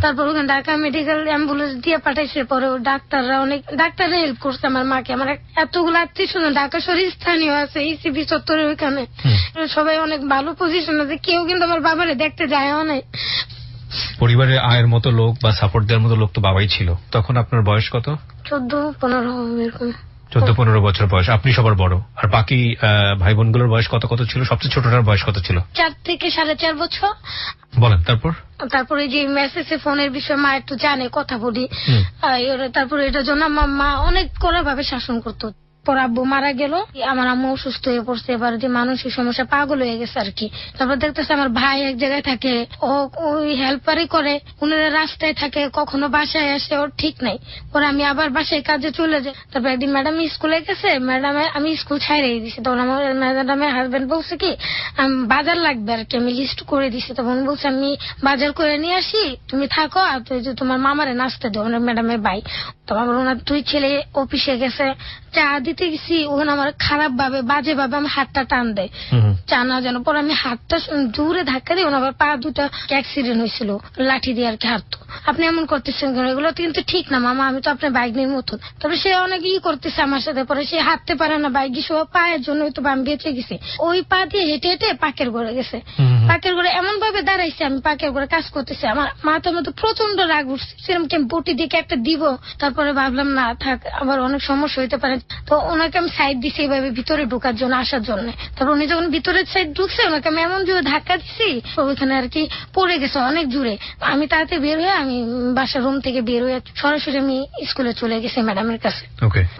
তারপর ওখানে ঢাকা মেডিকেল অ্যাম্বুলেন্স দিয়ে পাঠাইছে। পরে ডাক্তাররা হেল্প করছে আমার মাকে। আমার এতগুলো আত্মীয় স্বজন ঢাকা শহরে স্থানীয় আছে, ইসিবি চত্বরে, ওইখানে সবাই অনেক ভালো পজিশন আছে, কেউ কিন্তু আমার বাবারে দেখতে যায়ও নাই। পরিবারের আয়ের মতো লোক বা সাপোর্ট দেওয়ার মতো লোক তো বাবাই ছিল। তখন আপনার বয়স কত? 14-15 এরকম। 14-15 বছর বয়স। আপনি সবার বড়, আর বাকি ভাই বোনগুলোর বয়স কত কত ছিল? সবচেয়ে ছোটটার বয়স কত ছিল? 4 থেকে 4.5 বছর। বলেন। তারপরে যে মেসেজে ফোনের বিষয়ে মা একটু জানে, কথা বলি। তারপরে এটার জন্য আমার মা অনেক কড়া ভাবে শাসন করতো। পর আব্বু মারা গেল, আমার আম্মু অসুস্থ হয়ে পড়ছে, এবার যে মানসিক সমস্যা, পাগল হয়ে গেছে আর কি। তারপর দেখতেছে আমার ভাই এক জায়গায় থাকে, ওই হেল্পারই করে, উনারা রাস্তায় থাকে, কখনো বাসায় আসে, ওর ঠিক নাই। পরে আমি আবার বাসায় কাজে চলে যাই। তারপর একদিন ম্যাডাম স্কুলে গেছে, আমি স্কুল ছাইড়ে দিছি। তখন আমার ম্যাডামের হাজবেন্ড বলছে কি বাজার লাগবে আর কি, আমি লিস্ট করে দিছি। তখন বলছে আমি বাজার করে নিয়ে আসি, তুমি থাকো, আর তোমার মামারে নাচতে দাও, ম্যাডামের ভাই। তোমার ওনার দুই ছেলে অফিসে গেছে, চা দিতে গেছি, ওখানে আমার খারাপ ভাবে বাজে ভাবে আমার হাতটা টান দেয়, চা না জানো। পরে আমি হাতটা দূরে ধাক্কা দিই, ওনার পা দুটা অ্যাক্সিডেন্ট হয়েছিল, লাঠি দিয়ে আর কি হাঁটতো। আপনি এমন করতেছেন কেন, এগুলো কিন্তু ঠিক না মামা, আমি তো আপনার বাইক নিয়ে মতন। তবে সে অনেক করতেছে আমার সাথে। পরে সে হাঁটতে পারে না, বাইক সব পায়ের জন্য তো আমি বেঁচে গেছি। ওই পা দিয়ে হেঁটে হেঁটে পাকের ঘরে গেছে, পাকের ঘরে এমন ভাবে দাঁড়াইছে, আমি পাকের ঘরে কাজ করতেছি, আমার মাথার মধ্যে প্রচন্ড রাগ উঠছে, সেরকম বটি দিকে একটা দিব। তারপরে ভাবলাম না থাক, আবার অনেক সমস্যা হইতে পারে। তো ওনাকে আমি সাইড দিছি এইভাবে ভিতরে ঢোকার জন্য, আসার জন্য। তারপর উনি যখন ভিতরের সাইড ঢুকছে, ওনাকে আমি এমন জোরে ধাক্কা দিছি, ওইখানে আর কি পড়ে গেছে অনেক জোরে। আমি তাড়াতাড়ি বের হয়ে, আমি বাসার রুম থেকে বের হয়ে সরাসরি আমি স্কুলে চলে গেছি ম্যাডামের কাছে।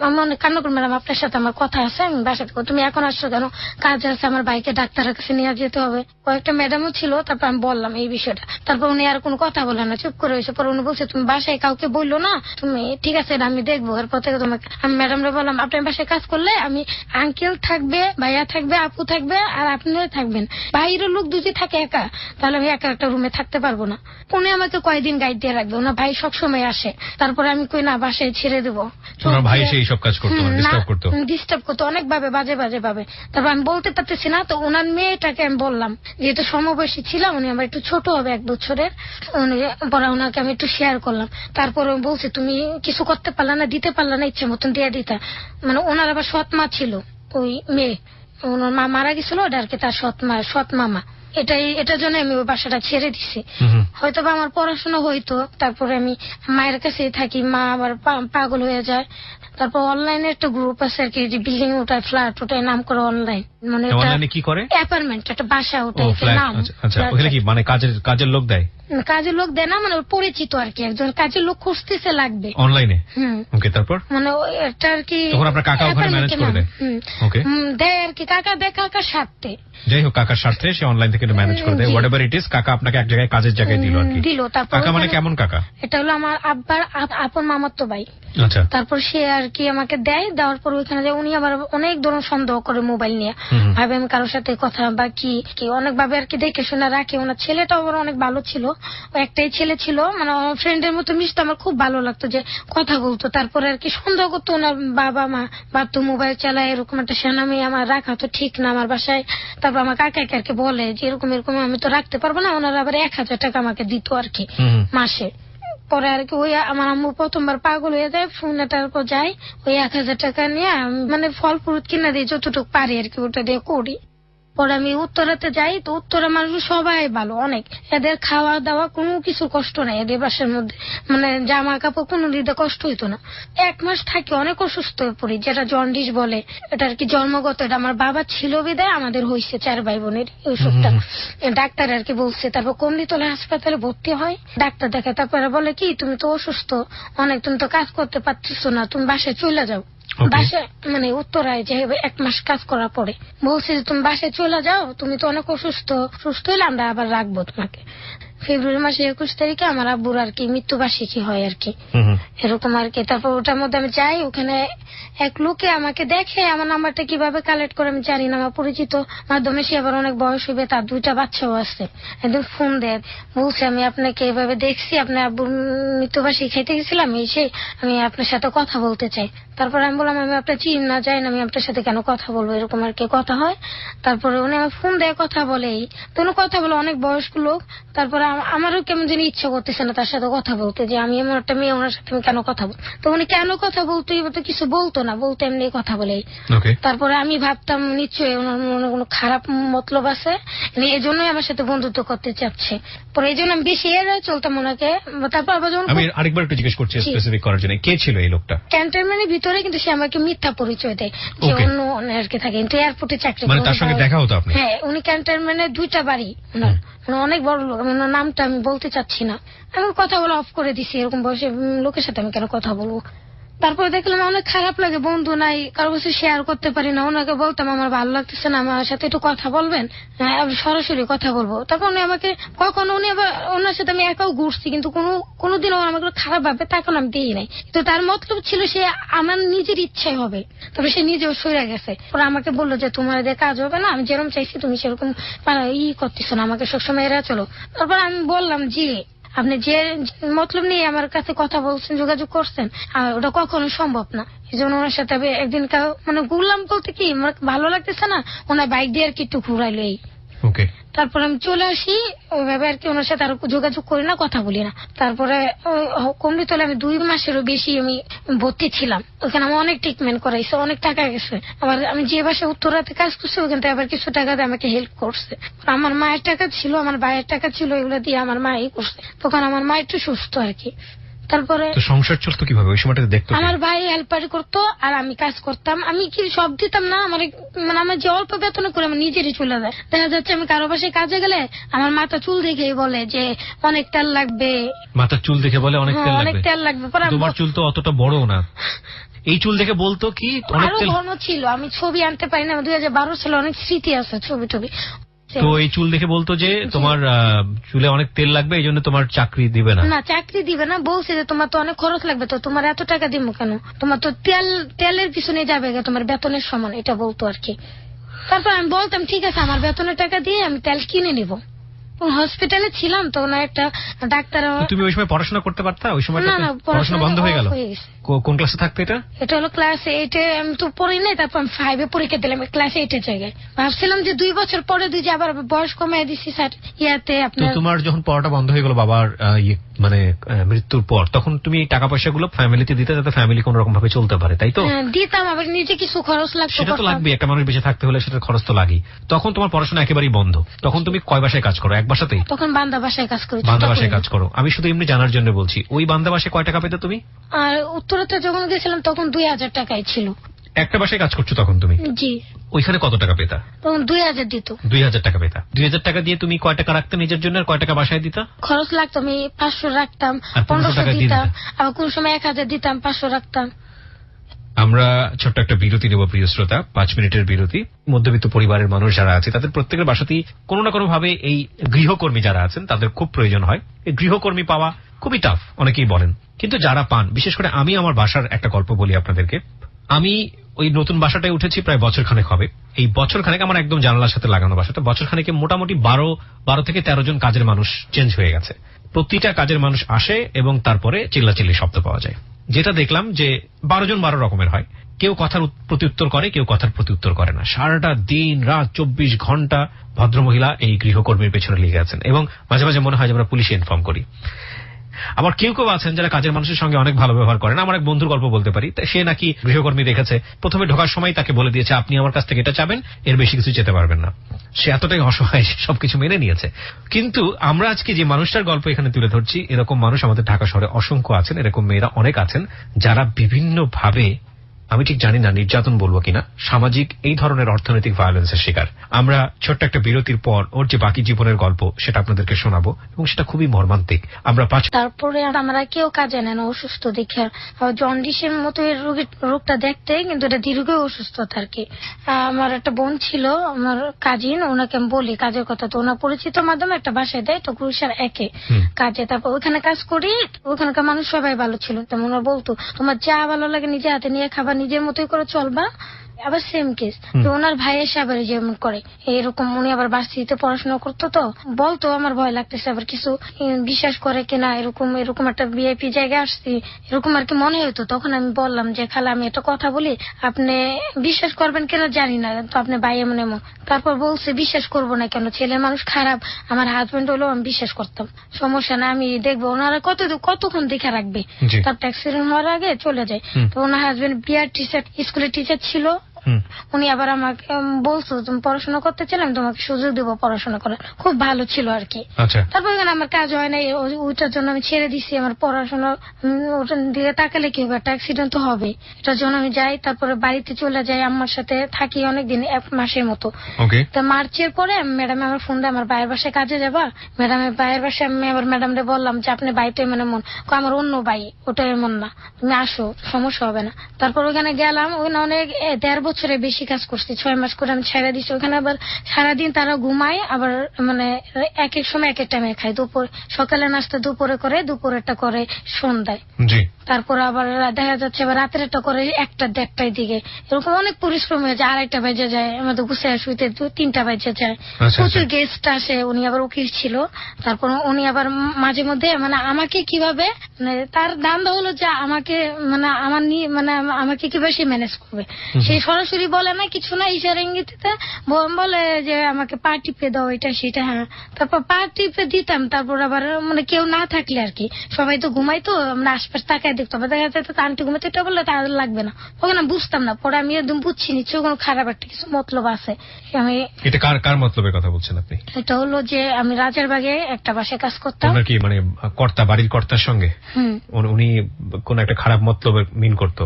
আমি অনেক কান্না করি, ম্যাডাম আপনার সাথে আমার কথা আছে, আমি বাসাতে, তুমি এখন আসছো কেন, কাজ আছে, আমার বাইকে ডাক্তারের কাছে নিয়ে যেতে হবে। কয়েকটা ম্যাডামও ছিল, তারপর আমি বললাম এই বিষয়টা। তারপর উনি আর কোনো কথা বলে না, চুপ করে হয়েছে। পরে উনি বলছে তুমি বাসায় কাউকে বললো না, তুমি ঠিক আছে আমি দেখবো, এরপর থেকে তোমাকে। আমি ম্যাডামরা বললাম আপনার বাসায় কাজ করলে আমি আঙ্কেল থাকবে, ভাইয়া থাকবে, আপু থাকবে, আর আপনারা থাকবেন। বাইরের লোক দুটি থাকে একা, তাহলে আমি একা একটা রুমে থাকতে পারবো না। উনি আমাকে কয়েকদিন গাইড দিয়ে রাখবে, ওনার ভাই সবসময় আসে। তারপরে আমি কই না, বাসায় ছেড়ে দেবো। ভাই সেই সব কাজ করতো, ডিস্টার্ব করতো অনেক ভাবে, বাজে বাজে ভাবে। তারপর আমি বলতে পারতেছি না, তো ওনার মেয়েটাকে আমি বললাম, যেহেতু সমবয়সী ছিলাম, উনি আমার একটু ছোট হবে 1 বছরের, পরে ওনাকে আমি একটু শেয়ার করলাম। তারপরে বলছে তুমি কিছু করতে পারলা না, দিতে পারলা না, ইচ্ছে মতন দিয়ে দিতা। মানে ওনার আবার সৎ মা ছিল, ওই মেয়ে, ওনার মা মারা গেছিল, ওটা আর কি তার সৎ মামা। এটার জন্য আমি ওই বাসাটা ছেড়ে দিছি। হয়তো বা আমার পড়াশোনা হইতো, তারপরে আমি মায়ের কাছে থাকি, মা আবার পাগল হয়ে যায়। তারপর অনলাইনে একটা গ্রুপ আছে আর কি, যে বিল্ডিং ওঠায়, ফ্ল্যাট ওঠায়, নাম করে অনলাইন, মানে কি করে অ্যাপার্টমেন্ট, একটা বাসা ওঠায় নাম। ওখানে কি মানে কাজের লোক দেয়? কাজের লোক দেয় না, মানে পরিচিত আর কি, একজন কাজের লোক খুঁজতেছে, লাগবে অনলাইনে। ওকে, তারপর মানে এটা আর কি, তখন আপনার কাকা ওখানে ম্যানেজ করে দেয়। ওকে, দেয় আর কি, কাকা দেয়, কাকার স্বার্থে, যাই হোক কাকার স্বার্থে সে অনলাইন থেকে ম্যানেজ করে দেয়, হোয়াটএভার ইট ইজ। কাকা আপনাকে এক জায়গায় কাজের জায়গায় দিল আর কি, দিল। তারপর কাকা মানে কেমন কাকা? এটা হলো আমার আব্বার আপন মামাতো ভাই। আচ্ছা, তারপর সে আর কি আমাকে দেয়, দেওয়ার পর ওইখানে যায়, উনি আবার অনেক ধরনের সন্দেহ করে মোবাইল নিয়ে, ভাবে আমি কারোর সাথে কথা বা কি অনেক ভাবে আর কি দেখে শুনে রাখে। ওনার ছেলেটাও আবার অনেক ভালো ছিল, একটাই ছেলে ছিল, মানে ফ্রেন্ডের মতো মিশতো, আমার খুব ভালো লাগতো যে কথা বলতো। তারপরে আর কি সন্দেহ করতো ওনার বাবা মা তো মোবাইল চালায়, এরকম একটা সেনা মেয়ে আমার রাখা তো ঠিক না আমার বাসায়। তারপর আমার কাকাকে আর কি বলে যে এরকম এরকম আমি তো রাখতে পারবো না। ওনারা আবার 1000 টাকা আমাকে দিত আর কি মাসে। পরে আর কি ওই আমার আম্মু প্রথমবার পাগল হয়ে যায়, ফোনে তারপর যাই, ওই 1000 টাকা নিয়ে মানে ফল ফ্রুট কিনে দিই যতটুকু পারি আর কি, ওটা দিয়ে করি। পরে আমি উত্তরাতে যাই, তো উত্তরা মানুষ সবাই ভালো অনেক, এদের খাওয়া দাওয়া কোনো কিছু কষ্ট নাই, এদের বাসার মধ্যে মানে জামা কাপড় কোনো দিতে কষ্ট হইতো না। 1 মাস থাকি অনেক অসুস্থ হয়ে পড়ি, যেটা জন্ডিস বলে, এটা আর কি জন্মগত। এটা আমার বাবা ছিল বিদায় আমাদের হয়েছে 4 ভাই বোনের অসুখটা। ডাক্তার আর কি বলছে, তারপর কমলিতলা হাসপাতালে ভর্তি হয়, ডাক্তার দেখে, তারপরে বলে কি তুমি তো অসুস্থ অনেক, তুমি তো কাজ করতে পারতেছো না, তুমি বাসায় চলে যাও। বাসায় মানে উত্তরায় যে 1 মাস কাজ করার পরে বলছে যে তুমি বাসায় চলে যাও, তুমি তো অনেক অসুস্থ, সুস্থ হইলে আমরা আবার রাখবো তোমাকে। ফেব্রুয়ারি মাসে 21 তারিখে আমার আব্বুর আর কি মৃত্যুবার্ষিকী হয় আর কি, এরকম আর কি। তারপর ওটার মধ্যে আমি যাই, ওখানে এক লোকে আমাকে দেখে, আমার নাম্বারটা কিভাবে কালেক্ট করে আমি জানি না, আমার পরিচিত মাধ্যমে, সে আবার অনেক বয়স হইবে, তার 2টা বাচ্চাও আছে। একদম ফোন দেয়, বলছে আমি আপনাকে এভাবে দেখছি, আপনার আব্বুর মৃত্যুবার্ষিকী খাইতে গেছিলাম, এসে আমি আপনার সাথে কথা বলতে চাই। তারপরে আমি বললাম আমি আপনার চিন না যাই না, আমি আপনার সাথে কেন কথা বলবো, এরকম আর কি কথা হয়। তারপরে উনি আমার ফোন দেয়, কথা বলেই তো কথা বলে, অনেক বয়স্ক লোক। তারপরে আমারও কেমন যেন ইচ্ছা করতেছে না তার সাথে কথা বলতে, যে আমি এমন একটা মেয়ে, ওনার সাথে আমি কেন কথা বলবো। তো উনি কেন কথা বলতো, তো কিছু বলতো না, বলতো এমনি কথা বলেই। তারপরে আমি ভাবতাম নিশ্চয়ই ওনার মনে কোনো খারাপ মতলব আছে, এই জন্যই আমার সাথে বন্ধুত্ব করতে চাচ্ছে। পরে এই জন্য আমি বেশি এড়িয়ে চলতাম ওনাকে। তারপর আবার যখন আমি আরেকবার একটু জিজ্ঞেস করছি স্পেসিফিক করার জন্য, কে ছিল এই লোকটা? ক্যান্টনমেন্টের ভিতরে, কিন্তু সে আমাকে মিথ্যা পরিচয় দেয় যে অন্য আর কি থাকে, কিন্তু এয়ারপোর্টে চাকরি করে। তার সঙ্গে দেখা হতো আপনি? হ্যাঁ, উনি ক্যান্টনমেন্টের 2টা বাড়ি, অনেক বড় লোক, নামটা আমি বলতে চাচ্ছি না। আমি কথা বলা অফ করে দিছি, এরকম বয়সে লোকের সাথে আমি কেন কথা বলবো। তারপরে দেখলাম অনেক খারাপ লাগে, বন্ধু নাই, কারো কাছে শেয়ার করতে পারি না। ওনাকে বলতাম আমার ভালো লাগতেছে না, আমার সাথে একটু কথা বলবেন, আমি সরাসরি কথা বলবো। তারপর উনি আমাকে কখনো, উনি আবার ওনার সাথে আমি একাও ঘুরছি, কিন্তু কোনোদিন আমাকে খারাপ ভাবে তখন আমি দিই নাই। তো তার মতলব ছিল সে আমার নিজের ইচ্ছাই হবে, তবে সে নিজেও সরে গেছে। পরে আমাকে বললো যে তোমার দিয়ে কাজ হবে না, আমি যেরকম চাইছি তুমি সেরকম করতেছো না, আমাকে সবসময় এরা চলো। তারপর আমি বললাম জি আপনি যে মতলব নিয়ে আমার কাছে কথা বলছেন, যোগাযোগ করছেন, ওটা কখনো সম্ভব না। এই জন্য ওনার সাথে একদিন মানে ঘুরলাম বলতে কি আমার ভালো লাগতেছে না, ওনার বাইক দিয়ে আর কি একটু ঘুরাইলো এই। তারপরে আমি চলে আসি, ওইভাবে আর কি ওনার সাথে আর যোগাযোগ করি না, কথা বলি না। তারপরে কমলিতলে আমি 2 মাসেরও বেশি আমি ভর্তি ছিলাম। ওখানে আমি অনেক ট্রিটমেন্ট করাইছে, অনেক টাকা গেছে। আবার আমি যে বাসায় উত্তরাতে কাজ করছি ওখান থেকে আবার কিছু টাকা দিয়ে আমাকে হেল্প করছে। আমার মায়ের টাকা ছিল, আমার ভাইয়ের টাকা ছিল, এগুলো দিয়ে আমার মা করছে। তখন আমার মা একটু সুস্থ আর কি। তারপরে সংসার চলতো কিভাবে ওই সময়টা দেখতো? আমার ভাই হেল্পারি করতো আর আমি কাজ করতাম। আমি কি সব দিতাম না, আমার মানে আমার যে অল্প বেতন করে আমার নিজেরই চলে যায়। দেখা যাচ্ছে আমি কারো বাসায় কাজে গেলে আমার মাথা চুল দেখেই বলে যে অনেক তেল লাগবে, মাথার চুল দেখে বলে অনেক তেল লাগবে। তোমার চুল তো অতটা বড় না, এই চুল দেখে বলতো কি অনেক তেল ঘন ছিল। আমি ছবি আনতে পারি না, 2012 সালে অনেক স্মৃতি আছে ছবি টবি। তো এই চুল দেখে বলতো যে তোমার চুলে অনেক তেল লাগবে, এই জন্য তোমার চাকরি দিবে না। না চাকরি দিবে না, বলছে যে তোমার তো অনেক খরচ লাগবে, তো তোমার এত টাকা দিব কেন, তোমার তো তেলের পিছনে যাবে তোমার বেতনের সমান, এটা বলতো আর কি। তারপর আমি বলতাম ঠিক আছে আমার বেতনের টাকা দিয়ে আমি তেল কিনে নিব। হসপিটালে ছিলাম তো ওনার একটা ডাক্তার। তুমি ওই সময় পড়াশোনা করতে পারতা? ওই সময় পড়াশোনা বন্ধ হয়ে গেল? কোন ক্লাসে থাকতে? এটা হলো ক্লাস 8 এ। আমি তো পড়ি নাই, তারপর আমি 5 এ পরীক্ষা দিলাম, ক্লাস 8 এর জায়গায়। ভাবছিলাম যে 2 বছর পরে যে আবার বয়স কমিয়ে দিছি স্যার ইয়াতে আপনার। তোমার যখন পড়াটা বন্ধ হয়ে গেল বাবার মানে মৃত্যুর পর, তখন তুমি টাকা পয়সা গুলো ফ্যামিলিতে দিতে, যাতে ফ্যামিলি কোন রকম ভাবে চলতে পারে, তাই তো? দিতাম, আবার নিজে কিছু খরচ লাগতো। সেটা তো লাগবে, একটা মানুষ বেঁচে থাকতে হলে সেটার খরচ তো লাগেই। তখন তোমার পড়াশোনা একেবারেই বন্ধ, তখন তুমি কয় বাসায় কাজ করো? এক বাসাতেই? তখন বান্দা বাসায় কাজ করি। বান্দা বাসায় কাজ করো। আমি শুধু এমনি জানার জন্য বলছি, ওই বান্দা বাসায় কয় টাকা পেতে তুমি? আর উত্তরাতে যখন গেছিলাম তখন 2000 টাকাই ছিল। একটা বাসায় কাজ করছো তখন তুমি? জি। ওইখানে কত টাকা পেতা? তখন 2000 দিত। 2000 টাকা পেতা। 2000 টাকা দিয়ে তুমি কয় টাকা রাখতে নিজের জন্য, আর কয় টাকা বাসায় দিতা? খরচ লাগতো, আমি 500 রাখতাম, 1500 দিতাম, আবার কোন সময় 1000 দিতাম, 500 রাখতাম। আমরা ছোট্ট একটা বিরতি নেব প্রিয় শ্রোতা, 5 মিনিটের বিরতি। মধ্যবিত্ত পরিবারের মানুষ যারা আছে তাদের প্রত্যেকের বাসাতেই কোনো না কোনো ভাবে এই গৃহকর্মী যারা আছেন তাদের খুব প্রয়োজন হয়। এই গৃহকর্মী পাওয়া খুবই টাফ, অনেকেই বলেন। কিন্তু যারা পান, বিশেষ করে আমি আমার বাসার একটা গল্প বলি আপনাদেরকে। আমি ওই নতুন বাসাটায় উঠেছি প্রায় বছরখানেক হবে। এই বছরখানেক আমার একদম জানালার সাথে লাগানো বাসাটা, বছরখানেকে মোটামুটি 12 থেকে 13 জন কাজের মানুষ চেঞ্জ হয়ে গেছে। প্রতিটা কাজের মানুষ আসে এবং তারপরে চিল্লাচিল্লি শব্দ পাওয়া যায়। যেটা দেখলাম যে 12 জন 12 রকমের হয়। কেউ কথার প্রত্যুত্তর করে, কেউ কথার প্রত্যুত্তর করে না। সারাটা দিন রাত 24 ঘন্টা ভদ্রমহিলা এই গৃহকর্মীর পেছনে লেগে আছেন, এবং মাঝে মাঝে মনে হয় যে আমরা পুলিশে ইনফর্ম করি। আবার কেউ কেউ আছেন যারা কাজের মানুষের সঙ্গে অনেক ভালো ব্যবহার করেন। আমার এক বন্ধুর গল্প বলতে পারি। সে নাকি গৃহকর্মী দেখেছে, প্রথমে ঢোকার সময় তাকে বলে দিয়েছে আপনি আমার কাছ থেকে এটা চাবেন, এর বেশি কিছু চেতে পারবেন না। সে এতটাই অসহায়, সবকিছু মেনে নিয়েছে। কিন্তু আমরা আজকে যে মানুষটার গল্প এখানে তুলে ধরছি, এরকম মানুষ আমাদের ঢাকা শহরে অসংখ্য আছেন। এরকম মেয়েরা অনেক আছেন যারা বিভিন্ন ভাবে, আমি ঠিক জানি না নির্যাতন বলবো কিনা, সামাজিক এই ধরনের অর্থনৈতিক ভায়োলেন্সের শিকার। আমরা ছোট্ট একটা বিরতির পর ওর যে বাকি জীবনের গল্প সেটা আপনাদেরকে শোনাবো, এবং সেটা খুবই মর্মান্তিক। আমরা তারপরে আমরা কেউ কাজে নেন অসুস্থ দেখে, জন্ডিসের মতো এর রোগটা দেখতে, কিন্তু এটা দীর্ঘ অসুস্থতা আর কি। আমার একটা বোন ছিল, আমার কাজিন, ওনাকে আমি বলি কাজের কথা, তো ওনার পরিচিত মাধ্যমে একটা বাসায় দেয়, তো গুরুসার 1 এ কাজে। তারপর ওখানে কাজ করি, ওখানকার মানুষ সবাই ভালো ছিল। তেমন ওরা বলতো তোমার যা ভালো লাগে নিজে হাতে নিয়ে খাবার, নিজের মতোই করে চলবা। আবার সেম কেস তো ওনার ভাইয়ের সাথে যেমন করে এরকম, উনি আবার ভার্সিটিতে পড়াশোনা করতো, তো বলতো আমার ভয় লাগতেছে, আবার কিছু বিশ্বাস করে কিনা, এরকম একটা ভিআইপি জায়গায় আসছি এরকম আর কি মনে হতো। তখন আমি বললাম যে খালা আমি একটা কথা বলি, আপনি বিশ্বাস করবেন কিনা জানি না, তো আপনি ভাই এমন এমন। তারপর বলছে বিশ্বাস করবো না কেন, ছেলের মানুষ খারাপ, আমার হাজবেন্ড হলেও আমি বিশ্বাস করতাম, সমস্যা না, আমি দেখবো। ওনারা কতক্ষণ দেখে রাখবে, তার অ্যাক্সিডেন্ট হওয়ার আগে চলে যায়। তো ওনার হাজবেন্ড বিআর টিচার, স্কুলের টিচার ছিল, উনি আবার আমাকে বলছো তুমি পড়াশোনা করতে চাইলে আমি তোমাকে সুযোগ দেবো পড়াশোনা করার, খুব ভালো ছিল আর কি। তারপর এখানে আমার কাজ হয় না, ওইটার জন্য আমি ছেড়ে দিছি। আমার পড়াশোনা ওটার দিকে তাকালে কি হবে, একটা অ্যাক্সিডেন্ট তো হবে, এটার জন্য আমি যাই। তারপরে বাড়িতে চলে যাই, আম্মার সাথে থাকি অনেকদিন, 1 মাসের মতো। তো মার্চের পরে ম্যাডাম আমার ফোন দেয়, আমার ভাইয়ের বাসায় কাজে যাবা। ম্যাডামের ভাইয়ের বাসায় আমি আবার ম্যাডামরে বললাম যে আপনি ভাইটা মানে মন, আমার অন্য ভাই, ওটা এমন না, তুমি আসো, সমস্যা হবে না। তারপর ওখানে গেলাম, ওখানে অনেক 1.5 বছরের বেশি কাজ করছি, 6 মাস করে আমি ছেড়ে দিচ্ছি। ওখানে আবার সারাদিন তারা ঘুমায়, আবার মানে এক এক সময় এক এক টাইমে খায়। দুপুর সকালে নাস্তা দুপুরে করে, দুপুরেরটা করে সন্ধ্যায়। তারপর আবার দেখা যাচ্ছে আবার রাতের একটা করে 1টা-1.5টার দিকে। এরকম অনেক পরিশ্রম হয়ে যায়, 2:30 বেজে যায়, আমাদের গুছিয়ে শুইতে 2-3টা বেজে যায়। প্রচুর গেস্ট আসে, উনি আবার উকিল ছিল। তারপর উনি আবার মাঝে মধ্যে মানে আমাকে কিভাবে মানে তার ধান্দা হলো যে আমাকে মানে আমার মানে আমাকে কিভাবে সে ম্যানেজ করবে, সেই সরাসরি বলে না কিছু না, ইশারা ইঙ্গিতে বলে যে আমাকে পা টিপে দাও, এটা সেটা। হ্যাঁ, তারপর পা টিপে দিতাম। তারপর আবার মানে কেউ না থাকলে আর কি, সবাই তো ঘুমাইতো, আমরা আশপাশ তাকায় দেখতো, দেখা যেত আন্টি ঘুমাইতো, এটা বললে তার লাগবে না। ওখানে বুঝতাম না, পরে আমি একদম বুঝছি নিচ্ছি কোনো খারাপ একটা কিছু মতলব আছে। আমি এটা কার মতলবের কথা বলছেন আপনি? এটা হলো যে আমি রাজারবাগে একটা বাসায় কাজ করতাম। কি মানে কর্তা, বাড়ির কর্তার সঙ্গে উনি কোন একটা খারাপ মতলবের মিন করতো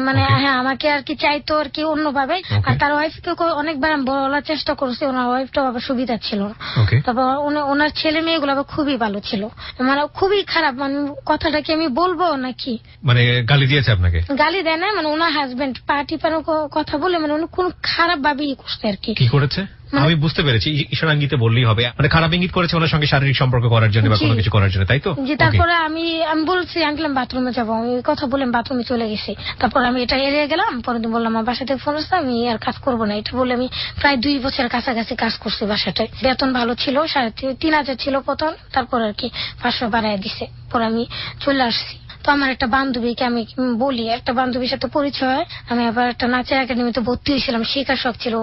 মানে? হ্যাঁ, আমাকে আর কি চাইতো আর কি অন্যভাবে। আর তার ওয়াইফকে অনেকবার বলার চেষ্টা করছি, ওনার ওয়াইফটাও আবার সুবিধা ছিল না। তারপর ওনার ছেলে মেয়েগুলো আবার খুবই ভালো ছিল, মানে খুবই খারাপ। মানে কথাটা কি আমি বলবো নাকি, মানে গালি দিয়েছে আপনাকে? গালি দেয় না, মানে ওনার হাজবেন্ড পার্টি পানো কথা বলে, মানে উনি কোন খারাপ ভাবেই করছে আর কি। কি করেছে আমি বুঝতে পেরেছি, ইশারা ইঙ্গিতে বললেই হবে, মানে খারাপ ইঙ্গিত করেছে ওনার সঙ্গে শারীরিক সম্পর্ক করার জন্য বা কোনো কিছু করার জন্য, তাই তো? জি। তারপরে আমি বলছি আঙ্কেল বাথরুমে যাবো, আমি কথা বলে বাথরুমে চলে গেছি। তারপর আমি এটা এড়িয়ে গেলাম। পরের দিন বললাম আমার বাসা থেকে ফোন আসছে, আমি আর কাজ করবো না, এটা বলে আমি প্রায় 2 বছরের কাছাকাছি কাজ করছি বাসাটায়। বেতন ভালো ছিল, 3,500 ছিল প্রথম, তারপর আর কি 500 বাড়ায় দিছে। পরে আমি চলে আসছি। তো আমার একটা বান্ধবীকে আমি বলি, একটা বান্ধবীর সাথে পরিচয়, আমি আবার একটা নাচের একাডেমিতে ভর্তি হয়েছিলাম, শেখার শখ ছিল।